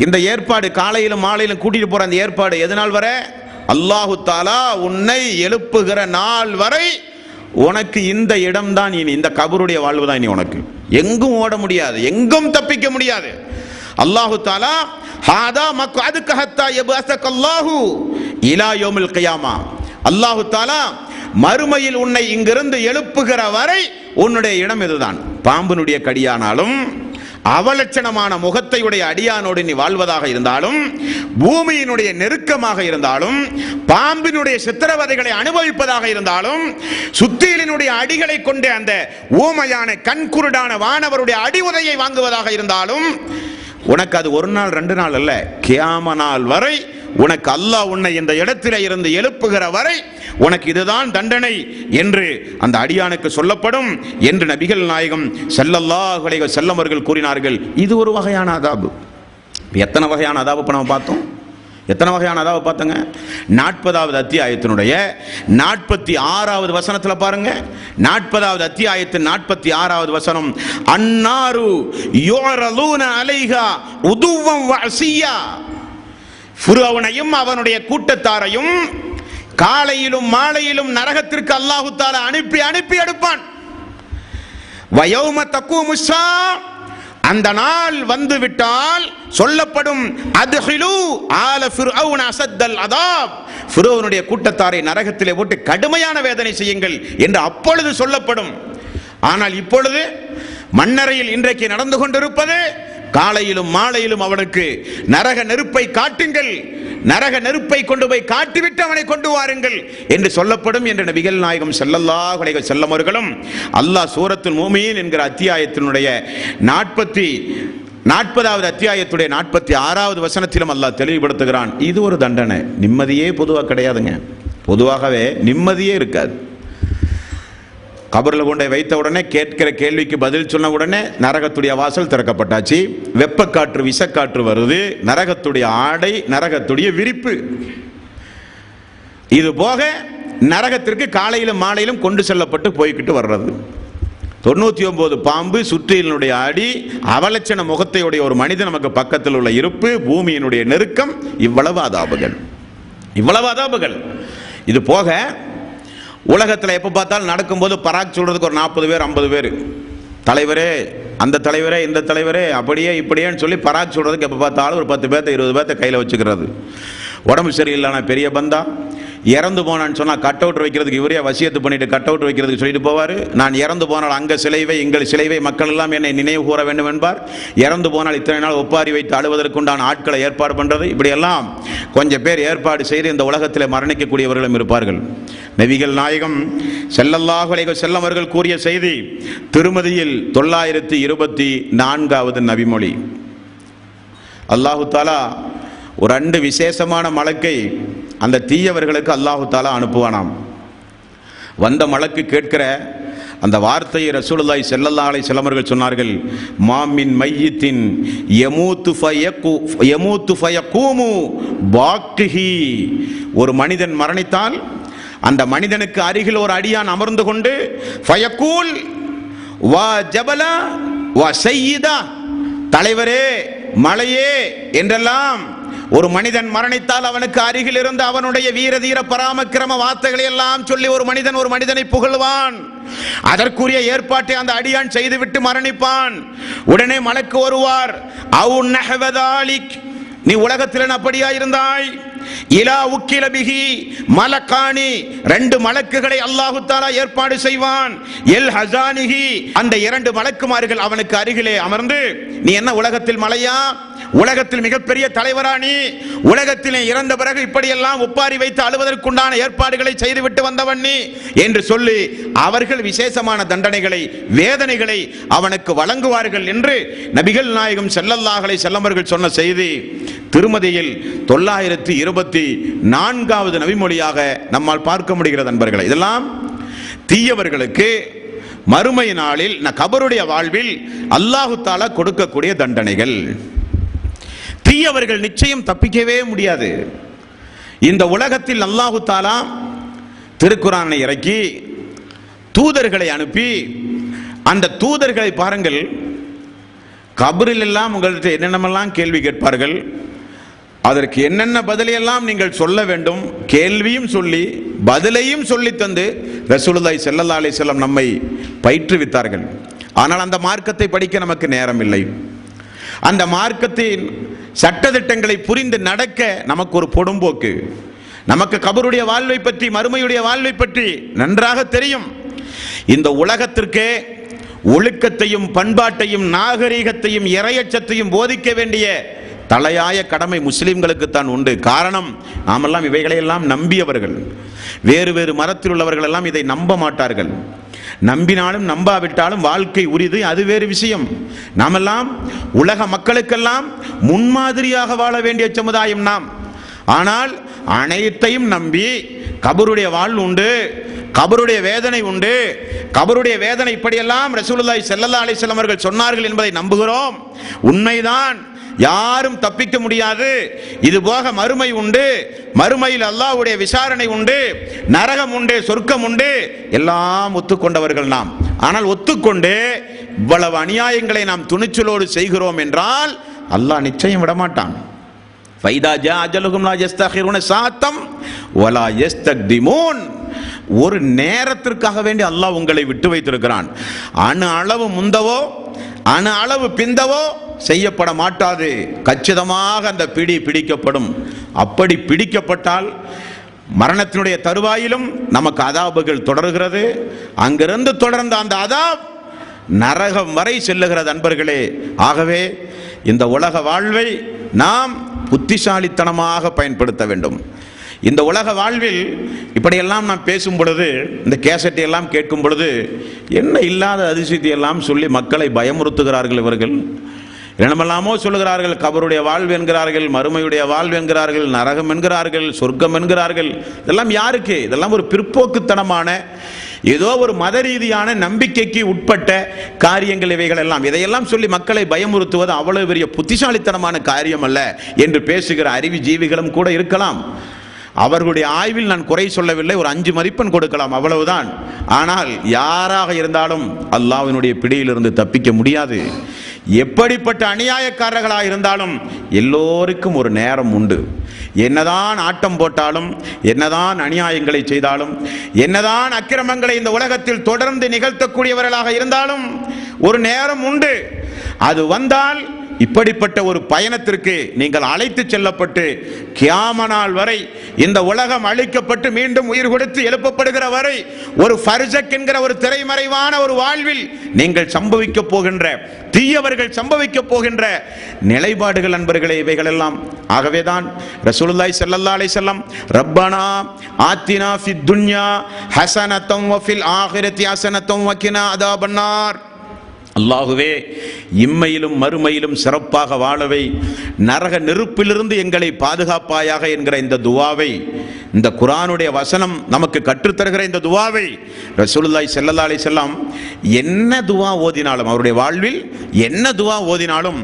இந்த ஏற்பாடு காலையிலும் மாலையிலும் கூட்டிட்டு போற அந்த ஏற்பாடு எதனால் வரை? அல்லாஹு தஆலா உன்னை எழுப்புகிற நாள் வரை உனக்கு இந்த இடம்தான் இனி, இந்த கபருடைய வாழ்வு தான் இனி உனக்கு. எங்கும் ஓட முடியாது, எங்கும் தப்பிக்க முடியாது. அல்லாஹு தஆலா ஹாதா மக்அதுக ஹத்தா யபஅஸக அல்லாஹு இலா யௌமில் கியாமா, அல்லாஹு தஆலா மறுமையில் உன்னை இங்கிருந்து எழுப்புகிற வரை உன்னுடைய இடம் இதுதான். பாம்பினுடைய கடியானாலும் அவலட்சணமான முகத்தையுடைய அடியானோடு நீ வாழ்வதாக இருந்தாலும், பூமியினுடைய நெருக்கமாக இருந்தாலும், பாம்பினுடைய சித்திரவதைகளை அனுபவிப்பதாக இருந்தாலும், சுத்தியலினுடைய அடிகளை கொண்டு அந்த ஊமையான கண்குருடான வானவருடைய அடி உதையை வாங்குவதாக இருந்தாலும், உனக்கு அது ஒரு நாள் 2 நாள் அல்ல, கியாம நாள் வரை உனக்கு அல்லாஹ் உன்னை இந்த இடத்திலே இருந்து எழுப்புகிற வரை உனக்கு இதுதான் தண்டனை என்று அந்த அடியானுக்கு சொல்லப்படும் என்று நபிகள் நாயகம் ஸல்லல்லாஹு அலைஹி வஸல்லம் அவர்கள் கூறினார்கள். இது ஒரு வகையான அதாபு. எத்தனை வகையான அதாபு இப்ப நம்ம பார்த்தோம்? எத்தனை வகையான அதாபு பார்த்தங்க? 40வது அத்தியாயத்தினுடைய 46வது வசனத்துல பாருங்க. 40வது அத்தியாயத்தின் 46வது வசனம், அன்னாரு யுரலூன அலைஹா உதுவம் வ அஸியா. ஃபிரௌனையும் அவனுடைய கூட்டத்தாரையும் காலையிலும் மாலையிலும் நரகத்திற்கு அல்லாஹ் தஆலா அனுப்பி அனுப்பி எடுப்பான். வயௌம தகூமுஸ்ஸா, அந்த நாள் வந்து விட்டால் சொல்லப்படும், அத்ஹிலு ஆல ஃபிர்அவுன அஸத்தல் அதாப், ஃபிரௌனுடைய கூட்டத்தாரை நரகத்திலே போட்டு கடுமையான வேதனை செய்யுங்கள் என்று அப்பொழுது சொல்லப்படும். ஆனால் இப்பொழுது மண்ணறையில் இன்றைக்கு நடந்து கொண்டிருப்பது, காலையிலும் மாலையிலும் அவனுக்கு நரக நெருப்பை காட்டுங்கள், நரக நெருப்பை கொண்டு போய் காட்டிவிட்டு அவனை கொண்டு வாருங்கள் என்று சொல்லப்படும் என்று நபிகள் நாயகம் ஸல்லல்லாஹு அலைஹி வஸல்லம் அவர்களும் அல்லாஹ் சூரத்துல் மூமின் என்கிற அத்தியாயத்தினுடைய 40வது அத்தியாயத்துடைய 46வது வசனத்திலும் அல்லாஹ் தெளிவுபடுத்துகிறான். இது ஒரு தண்டனை. நிம்மதியே பொதுவாக கிடையாதுங்க. பொதுவாகவே நிம்மதியே இருக்காது. கபரில் கொண்டை வைத்த உடனே கேட்கிற கேள்விக்கு பதில் சொன்ன உடனே நரகத்துடைய வாசல் திறக்கப்பட்டாச்சு. வெப்பக்காற்று விஷக்காற்று வருது, நரகத்துடைய ஆடை, நரகத்துடைய விரிப்பு. இது போக நரகத்திற்கு காலையிலும் மாலையிலும் கொண்டு செல்லப்பட்டு போய்கிட்டு வர்றது. 99 பாம்பு, சுற்றியினுடைய அடி, அவலட்சண முகத்தையுடைய ஒரு மனிதன் நமக்கு பக்கத்தில் உள்ள இருப்பு, பூமியினுடைய நெருக்கம், இவ்வளவு அதாபுகள், இவ்வளவு அதாபுகள். இது போக உலகத்தில் எப்போ பார்த்தாலும் நடக்கும்போது பராக் சொல்றதுக்கு ஒரு 40 பேர் 50 பேர், தலைவரே அந்த தலைவரே இந்த தலைவரே அப்படியே இப்படியேன்னு சொல்லி பராக் சொல்றதுக்கு எப்போ பார்த்தாலும் ஒரு 10 பேர்த்த 20 பேர்த்த கையில் வச்சுக்கிறது. உடம்பு சரியில்லைனா பெரிய பந்தா, இறந்து போனான்னு சொன்னால் கட் அவுட் வைக்கிறதுக்கு இவரே வசியத்து பண்ணிட்டு கட் அவுட் வைக்கிறதுக்கு சொல்லிட்டு போவார். நான் இறந்து போனால் அங்கே சிலைவை எங்கள் சிலைவை மக்கள் எல்லாம் என்னை நினைவு கூற வேண்டும் என்பார். இறந்து போனால் இத்தனை நாள் ஒப்பாரி வைத்து அழுவதற்குண்டான ஆட்களை ஏற்பாடு பண்ணுறது, இப்படியெல்லாம் கொஞ்சம் பேர் ஏற்பாடு செய்து இந்த உலகத்தில் மரணிக்கக்கூடியவர்களும் இருப்பார்கள். நபிகள் நாயகம் ஸல்லல்லாஹு அலைஹி வஸல்லம் அவர்கள் கூறிய செய்தி திருமதியில் 924வது நபிமொழி. அல்லாஹு தாலா ஒரு 2 விசேஷமான மலக்கை அந்த தீயவர்களுக்கு அல்லாஹு தாலா அனுப்புவானாம். வந்த மலக்கு கேட்கிற அந்த வார்த்தையை ரசூலுல்லாஹி ஸல்லல்லாஹு அலைஹி வஸல்லம் அவர்கள் சொன்னார்கள், மாமின் மையித்தின் யமூத்து ஃபயகூமு பாக்கிஹி. ஒரு மனிதன் மரணித்தால் அந்த மனிதனுக்கு அருகில் ஒரு அடியான் அமர்ந்து கொண்டு ஃபயகூல் வா ஜபலா வா சய்யிதா, தலைவரே மலையே என்றெல்லாம் ஒரு மனிதன் மரணித்தால் அவனுக்கு அருகில் இருந்து அவனுடைய வீர தீர பராமக்கிரம வார்த்தைகளை எல்லாம் சொல்லி ஒரு மனிதனை புகழ்வான். அதற்குரிய ஏற்பாட்டை அந்த அடியான் செய்துவிட்டு மரணிப்பான். உடனே மலக்கு வருவார், அவு நஹவதாலிக், நீ உலகத்தில் அப்படியா இருந்தாய், இலா உக்கில பிஹி மலக்கானி, 2 மலக்குகளை அல்லாஹு தஆலா ஏற்பாடு செய்வான். எல் ஹஸானிஹி, அந்த 2 மலக்குமார்கள் அவனுக்கு அருகிலே அமர்ந்து, நீ என்ன உலகத்தில் மலையா, உலகத்தில் மிகப்பெரிய தலைவரா, நீ உலகத்திலே இறந்த பிறகு இப்படியெல்லாம் ஒப்பாரி வைத்து அழுவதற்குண்டான ஏற்பாடுகளை செய்துவிட்டு வந்தவன் நீ என்று சொல்லி அவர்கள் விசேஷமான தண்டனைகளை வேதனைகளை அவனுக்கு வழங்குவார்கள் என்று நபிகள் நாயகம் ஸல்லல்லாஹு அலைஹி வஸல்லம் அவர்கள் சொன்ன செய்தி திருமதியில் 924வது நபிமொழியாக நம்மால் பார்க்க முடிகிறது. நண்பர்களே, இதெல்லாம் தீயவர்களுக்கு மறுமை நாளில் கபருடைய வாழ்வில் அல்லாஹு தஆலா கொடுக்கக்கூடிய தண்டனைகள். தீயவர்கள் நிச்சயம் தப்பிக்கவே முடியாது. இந்த உலகத்தில் அல்லாஹு தஆலா திருக்குர்ஆனை இறக்கி தூதர்களை அனுப்பி, அந்த தூதர்களை பாருங்கள், கபரில் எல்லாம் உங்கள்கிட்ட என்னென்னமெல்லாம் கேள்வி கேட்பார்கள், அதற்கு என்னென்ன பதிலையெல்லாம் நீங்கள் சொல்ல வேண்டும், கேள்வியும் சொல்லி பதிலையும் சொல்லி தந்து ரசூலுல்லாஹி ஸல்லல்லாஹு அலைஹி வஸல்லம் நம்மை பயிற்றுவித்தார்கள். ஆனால் அந்த மார்க்கத்தை படிக்க நமக்கு நேரம் இல்லை. அந்த மார்க்கத்தின் சட்டதிட்டங்களை புரிந்து நடக்க நமக்கு ஒரு பொடும்போக்கு. நமக்கு கபருடைய வாழ்வை பற்றி, மறுமையுடைய வாழ்வை பற்றி நன்றாக தெரியும். இந்த உலகத்திற்கே ஒழுக்கத்தையும் பண்பாட்டையும் நாகரீகத்தையும் இறையச்சத்தையும் போதிக்க வேண்டிய தலையாய கடமை முஸ்லிம்களுக்கு தான் உண்டு. காரணம், நாமெல்லாம் இவைகளையெல்லாம் நம்பியவர்கள். வேறு வேறு மதத்தில் உள்ளவர்கள் எல்லாம் இதை நம்ப மாட்டார்கள். நம்பினாலும் நம்பாவிட்டாலும் வாழ்க்கை உரிது, அது வேறு விஷயம். நாமெல்லாம் உலக மக்களுக்கெல்லாம் முன்மாதிரியாக வாழ வேண்டிய சமுதாயம் நாம். ஆனால் அனைத்தையும் நம்பி கபருடைய வாழ்வு உண்டு, கபருடைய வேதனை உண்டு, கபருடைய வேதனை இப்படியெல்லாம் ரசூலுல்லாஹி ஸல்லல்லாஹு அலைஹி வஸல்லம் அவர்கள் சொன்னார்கள் என்பதை நம்புகிறோம். உண்மைதான், யாரும் தப்பிக்க முடியாது. இது போக மறுமை உண்டு, மறுமையில் அல்லாஹ்வுடைய விசாரணை உண்டு, நரகம் உண்டு, சொர்க்கம் உண்டு, எல்லாம் ஒத்துக்கொண்டவர்கள் நாம். ஆனால் ஒத்துக்கொண்டு இவ்வளவு அநியாயங்களை நாம் துணிச்சலோடு செய்கிறோம் என்றால் அல்லாஹ் நிச்சயம் விடமாட்டான். ஃபைதா ஜா அஜலுஹும் லா யஸ்தகிருன சாத்தம் வலா யஸ்தக்திமூன். ஒரு நேரத்திற்காக வேண்டி அல்லாஹ் உங்களை விட்டு வைத்திருக்கிறான். அணு அளவு முந்தவோ அணு அளவு பிந்தவோ செய்யப்பட மாட்டாது. கச்சிதமாக அந்த பிடி பிடிக்கப்படும். அப்படி பிடிக்கப்பட்டால் மரணத்தினுடைய தருவாயிலும் நமக்கு அதாபுகள் தொடர்கிறது. அங்கிருந்து தொடர்ந்த அந்த அதாப் நரகம் வரை செல்லுகிறது அன்பர்களே. ஆகவே இந்த உலக வாழ்வை நாம் புத்திசாலித்தனமாக பயன்படுத்த வேண்டும். இந்த உலக வாழ்வில் இப்படியெல்லாம் நாம் பேசும் பொழுது, இந்த கேசட்டை எல்லாம் கேட்கும் பொழுது, என்ன இல்லாத அதிசயத்தை எல்லாம் சொல்லி மக்களை பயமுறுத்துகிறார்கள் இவர்கள். என்னமெல்லாமோ சொல்லுகிறார்கள். கபருடைய வாழ்வு என்கிறார்கள், மறுமையுடைய வாழ்வு என்கிறார்கள், நரகம் என்கிறார்கள், சொர்க்கம் என்கிறார்கள். இதெல்லாம் யாருக்கு? இதெல்லாம் ஒரு பிற்போக்குத்தனமான, ஏதோ ஒரு மத ரீதியான நம்பிக்கைக்கு உட்பட்ட காரியங்கள் இவைகள் எல்லாம். இதையெல்லாம் சொல்லி மக்களை பயமுறுத்துவது அவ்வளவு பெரிய புத்திசாலித்தனமான காரியம் அல்ல என்று பேசுகிற அறிவு ஜீவிகளும் கூட இருக்கலாம். அவர்களுடைய ஆய்வில் நான் குறை சொல்லவில்லை, ஒரு 5 மதிப்பெண் கொடுக்கலாம், அவ்வளவுதான். ஆனால் யாராக இருந்தாலும் அல்லாஹ்வினுடைய பிடியிலிருந்து தப்பிக்க முடியாது. எப்படிப்பட்ட அநியாயக்காரர்களாக இருந்தாலும் எல்லோருக்கும் ஒரு நேரம் உண்டு. என்னதான் ஆட்டம் போட்டாலும், என்னதான் அநியாயங்களை செய்தாலும், என்னதான் அக்கிரமங்களை இந்த உலகத்தில் தொடர்ந்து நிகழ்த்தக்கூடியவர்களாக இருந்தாலும் ஒரு நேரம் உண்டு. அது வந்தால் இப்படிப்பட்ட ஒரு பயணத்திற்கு நீங்கள் அழைத்து செல்லப்பட்டு கியாம நாள் வரை, இந்த உலகம் அழிக்கப்பட்டு மீண்டும் உயிர் கொடுத்து எழுப்பப்படுகிற வரை ஒரு ஃபர்ஸக் என்கிற ஒரு திரைமறைவான ஒரு வாழ்வில் நீங்கள் சம்பவிக்க போகின்ற, தீயவர்கள் சம்பவிக்க போகின்ற நிலைப்பாடுகள் அன்பர்களே இவைகள் எல்லாம். ஆகவேதான் ரசூலுல்லாஹி ஸல்லல்லாஹு அலைஹி வஸல்லம் ரப்பனா ஆத்தினா ஃபித் துன்யா ஹஸனத்தன் வ ஃபில் ஆகிரத்தி ஹஸனத்தன் வ கினா அதாபன்னார். அல்லாஹுவே, இம்மையிலும் மறுமையிலும் சிறப்பாக வாழவை, நரக நெருப்பிலிருந்து எங்களை பாதுகாப்பாயாக என்கிற இந்த துவாவை, இந்த குர்ஆனுடைய வசனம் நமக்கு கற்றுத்தருகிற இந்த துவாவை ரசூலுல்லாஹி ஸல்லல்லாஹு அலைஹி வஸல்லம் என்ன துவா ஓதினாலும், அவருடைய வாழ்வில் என்ன துவா ஓதினாலும்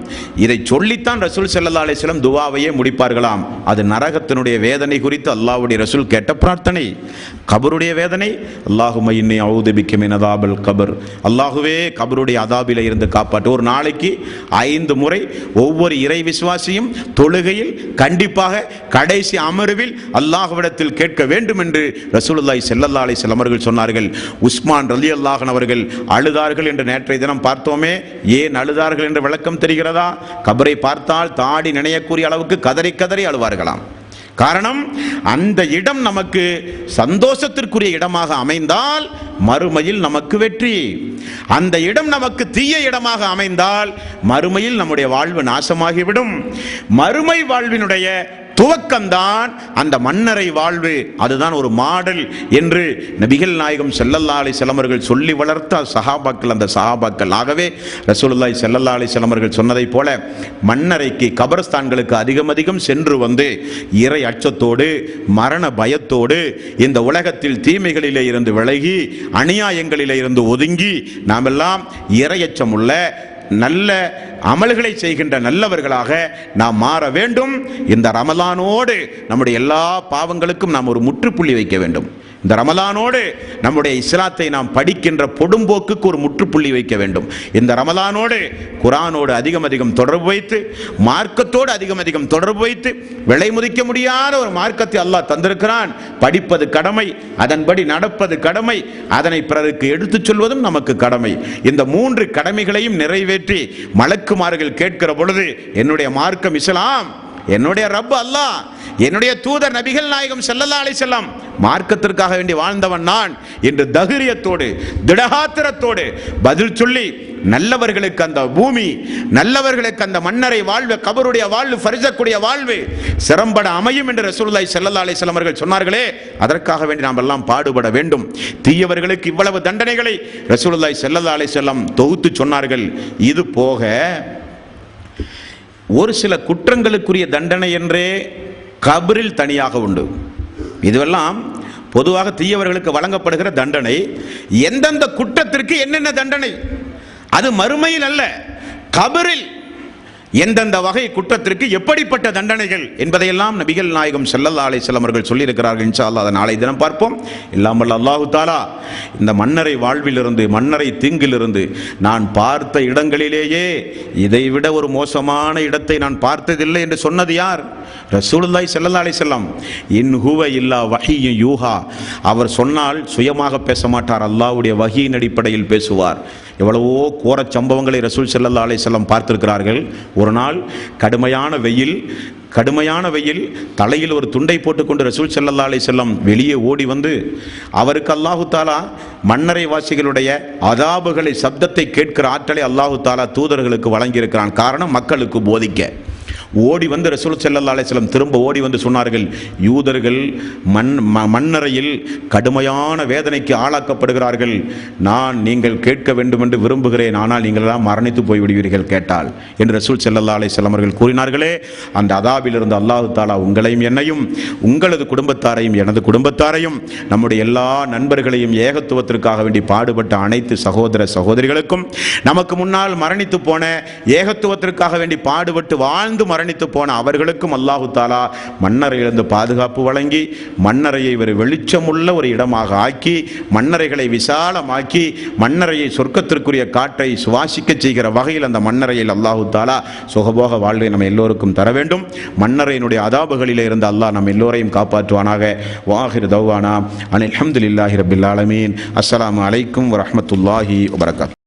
இதை சொல்லித்தான் ரசூல் ஸல்லல்லாஹு அலைஹி வஸல்லம் துவாவையே முடிப்பார்களாம். அது நரகத்தினுடைய வேதனை குறித்து அல்லாஹ்வுடைய ரசூல் கேட்ட பிரார்த்தனை. கபருடைய வேதனை, அல்லாஹும்ம இன்னி அஊது பிக்க மின் அதாபில் கபர். அல்லாஹுவே, கபருடைய அதாபில இருந்து காப்பாற்று. ஒரு நாளைக்கு 5 முறை ஒவ்வொரு இறை விசுவாசியும் தொழுகையில் கண்டிப்பாக கடைசி அமர்வில் அல்லாஹ்விடத்தில் கேட்க வேண்டும் என்று ரசூலுல்லாஹி ஸல்லல்லாஹு அலைஹி வஸல்லம் அவர்கள் சொன்னார்கள். உஸ்மான் ரலியல்லாஹு அன்ஹு அவர்கள் அழுதார்கள் என்று நேற்றைய தினம் பார்த்தோமே. ஏன் அழுதார்கள் என்று விளக்கம் தெரிகிறதா? கபரை பார்த்தால் தாடி நினையக்கூடிய அளவுக்கு கதறி கதறி அழுவார்களாம். காரணம், அந்த இடம் நமக்கு சந்தோஷத்திற்குரிய இடமாக அமைந்தால் மறுமையில் நமக்கு வெற்றி. அந்த இடம் நமக்கு தீய இடமாக அமைந்தால் மறுமையில் நம்முடைய வாழ்வு நாசமாகிவிடும். மறுமை வாழ்வினுடைய துவக்கம்தான் அந்த மன்னரை வாழ்வு. அதுதான் ஒரு மாடல் என்று நபிகள் நாயகம் ஸல்லல்லாஹு அலைஹி வஸல்லம் அவர்கள் சொல்லி வளர்த்த சஹாபாக்கள், அந்த சஹாபாக்கள். ஆகவே ரசூலுல்லாஹி ஸல்லல்லாஹு அலைஹி வஸல்லம் அவர்கள் சொன்னதை போல மன்னரைக்கு, கபரஸ்தான்களுக்கு அதிகம் அதிகம் சென்று வந்து இறை அச்சத்தோடு, மரண பயத்தோடு, இந்த உலகத்தில் தீமைகளிலே இருந்து விலகி, அநியாயங்களிலே இருந்து ஒதுங்கி, நாமெல்லாம் இறையச்சம் உள்ள நல்ல அமல்களை செய்கின்ற நல்லவர்களாக நாம் மாற வேண்டும். இந்த ரமலானோடு நம்முடைய எல்லா பாவங்களுக்கும் நாம் ஒரு முற்றுப்புள்ளி வைக்க வேண்டும். இந்த ரமலானோடு நம்முடைய இஸ்லாத்தை நாம் படிக்கின்ற பொடும்போக்குக்கு ஒரு முற்றுப்புள்ளி வைக்க வேண்டும். இந்த ரமலானோடு குர்ஆனோடு அதிகம் அதிகம் தொடர்பு வைத்து, மார்க்கத்தோடு அதிகம் அதிகம் தொடர்பு வைத்து, விலை மதிக்க முடியாத ஒரு மார்க்கத்தை அல்லாஹ் தந்திருக்கிறான். படிப்பது கடமை, அதன்படி நடப்பது கடமை, அதனை பிறருக்கு எடுத்துச் சொல்வதும் நமக்கு கடமை. இந்த 3 கடமைகளையும் நிறைவேற்றி மலக்குமார்கள் கேட்கிற பொழுது, என்னுடைய மார்க்கம் இஸ்லாம், என்னுடைய ரப் அல்லாஹ், என்னுடைய தூதர் நபிகள் நாயகம் ஸல்லல்லாஹு அலைஹி வஸல்லம் மார்க்கத்திற்காக வேண்டி வாழ்ந்தவன் நான் என்று தைரியத்தோடு திடகாத்திரத்தோடு பதில் சொல்லி நல்லவர்களுக்கு அந்த பூமி, நல்லவர்களுக்கு அந்த மன்னரை வாழ்வு, கபருடைய வாழ்வு, ஃபர்ஜக்குடைய வாழ்வு சிறம்பட அமையும் என்று ரசூலுல்லாஹி ஸல்லல்லாஹு அலைஹி வஸல்லம் அவர்கள் சொன்னார்களே, அதற்காக வேண்டி நாம் எல்லாம் பாடுபட வேண்டும். தீயவர்களுக்கு இவ்வளவு தண்டனைகளை ரசூலுல்லாஹி ஸல்லல்லாஹு அலைஹி வஸல்லம் தொகுத்து சொன்னார்கள். இது போக ஒரு சில குற்றங்களுக்குரிய தண்டனை என்றே கபரில் தனியாக உண்டு. இதுவெல்லாம் பொதுவாக தீயவர்களுக்கு வழங்கப்படுகிற தண்டனை. எந்தெந்த குற்றத்திற்கு என்னென்ன தண்டனை, அது மறுமையில் அல்ல, கபரில் எந்தெந்த வகை குற்றத்திற்கு எப்படிப்பட்ட தண்டனைகள் என்பதையெல்லாம் நபிகள் நாயகம் ஸல்லல்லாஹு அலைஹி வஸல்லம் அவர்கள் சொல்லியிருக்கிறார்கள். இன்ஷா அல்லாஹ் அதை நாளை தினம் பார்ப்போம். இல்லாமல் அல்லாஹு தாலா இந்த மன்னரை வாழ்விலிருந்து, மன்னரை தீங்கிலிருந்து நான் பார்த்த இடங்களிலேயே இதைவிட ஒரு மோசமான இடத்தை நான் பார்த்ததில்லை என்று சொன்னது யார்? ரசூலுல்லாஹி ஸல்லல்லாஹு அலைஹி வஸல்லம். இன் ஹுவ இல்லா வஹீயுன் யூஹா. அவர் சொன்னால் சுயமாக பேச மாட்டார், அல்லாஹ்வுடைய வஹீயின் அடிப்படையில் பேசுவார். எவ்வளவோ கோர சம்பவங்களை ரசூல் ஸல்லல்லாஹு அலைஹி வஸல்லம் பார்த்திருக்கிறார்கள். ஒரு நாள் கடுமையான வெயில், தலையில் ஒரு துண்டை போட்டுக்கொண்டு ரசூல் ஸல்லல்லாஹு அலைஹி வஸல்லம் வெளியே ஓடி வந்து அவருக்கு அல்லாஹு தாலா மன்னரை வாசிகளுடைய அதாபுகளை, சப்தத்தை கேட்கிற ஆற்றலை அல்லாஹு தாலா தூதர்களுக்கு வழங்கியிருக்கிறான். காரணம், மக்களுக்கு போதிக்க. ஓடி வந்து ரசூல் ஸல்லல்லாஹு அலைஹி வஸல்லம் திரும்ப ஓடி வந்து சொன்னார்கள், யூதர்கள் மன்னரையில் கடுமையான வேதனைக்கு ஆளாக்கப்படுகிறார்கள். நீங்கள் கேட்க வேண்டும் என்று விரும்புகிறேன், ஆனால் நீங்கள் எல்லாம் மரணித்து போய்விடுவீர்கள் கேட்டால் என்று ரசூல் ஸல்லல்லாஹு அலைஹி வஸல்லம் அவர்கள் கூறினார்களே. அந்த அதாபிலிருந்து அல்லாஹு தாலா உங்களையும் என்னையும், உங்களது குடும்பத்தாரையும் எனது குடும்பத்தாரையும், நம்முடைய எல்லா நண்பர்களையும் ஏகத்துவத்திற்காக வேண்டி பாடுபட்ட அனைத்து சகோதர சகோதரிகளுக்கும், நமக்கு முன்னால் மரணித்து போன ஏகத்துவத்திற்காக வேண்டி பாடுபட்டு வாழ்ந்து மரணித்து போன அவர்களுக்கும் அல்லாஹு தாலா மன்னரையிலிருந்து பாதுகாப்பு வழங்கி, மன்னரையை ஒரு வெளிச்சமுள்ள ஒரு இடமாக ஆக்கி, மன்னரைகளை விசாலமாக்கி, மன்னரையை சொர்க்கத்திற்குரிய காற்றை சுவாசிக்க செய்கிற வகையில் அந்த மன்னரையில் அல்லாஹு தாலா சுகபோக வாழ்வை நம்ம எல்லோருக்கும் தர வேண்டும். மன்னரையினுடைய அதாபுகளிலே இருந்து அல்லாஹ் நம் எல்லோரையும் காப்பாற்றுவானாக. வாஹிர் தௌவானா அனில் ஹம்துலில்லாஹி ரப்பில் ஆலமீன். அஸ்ஸலாமு அலைக்கும் வரஹ்மத்துல்லாஹி வபரகாத்துஹு.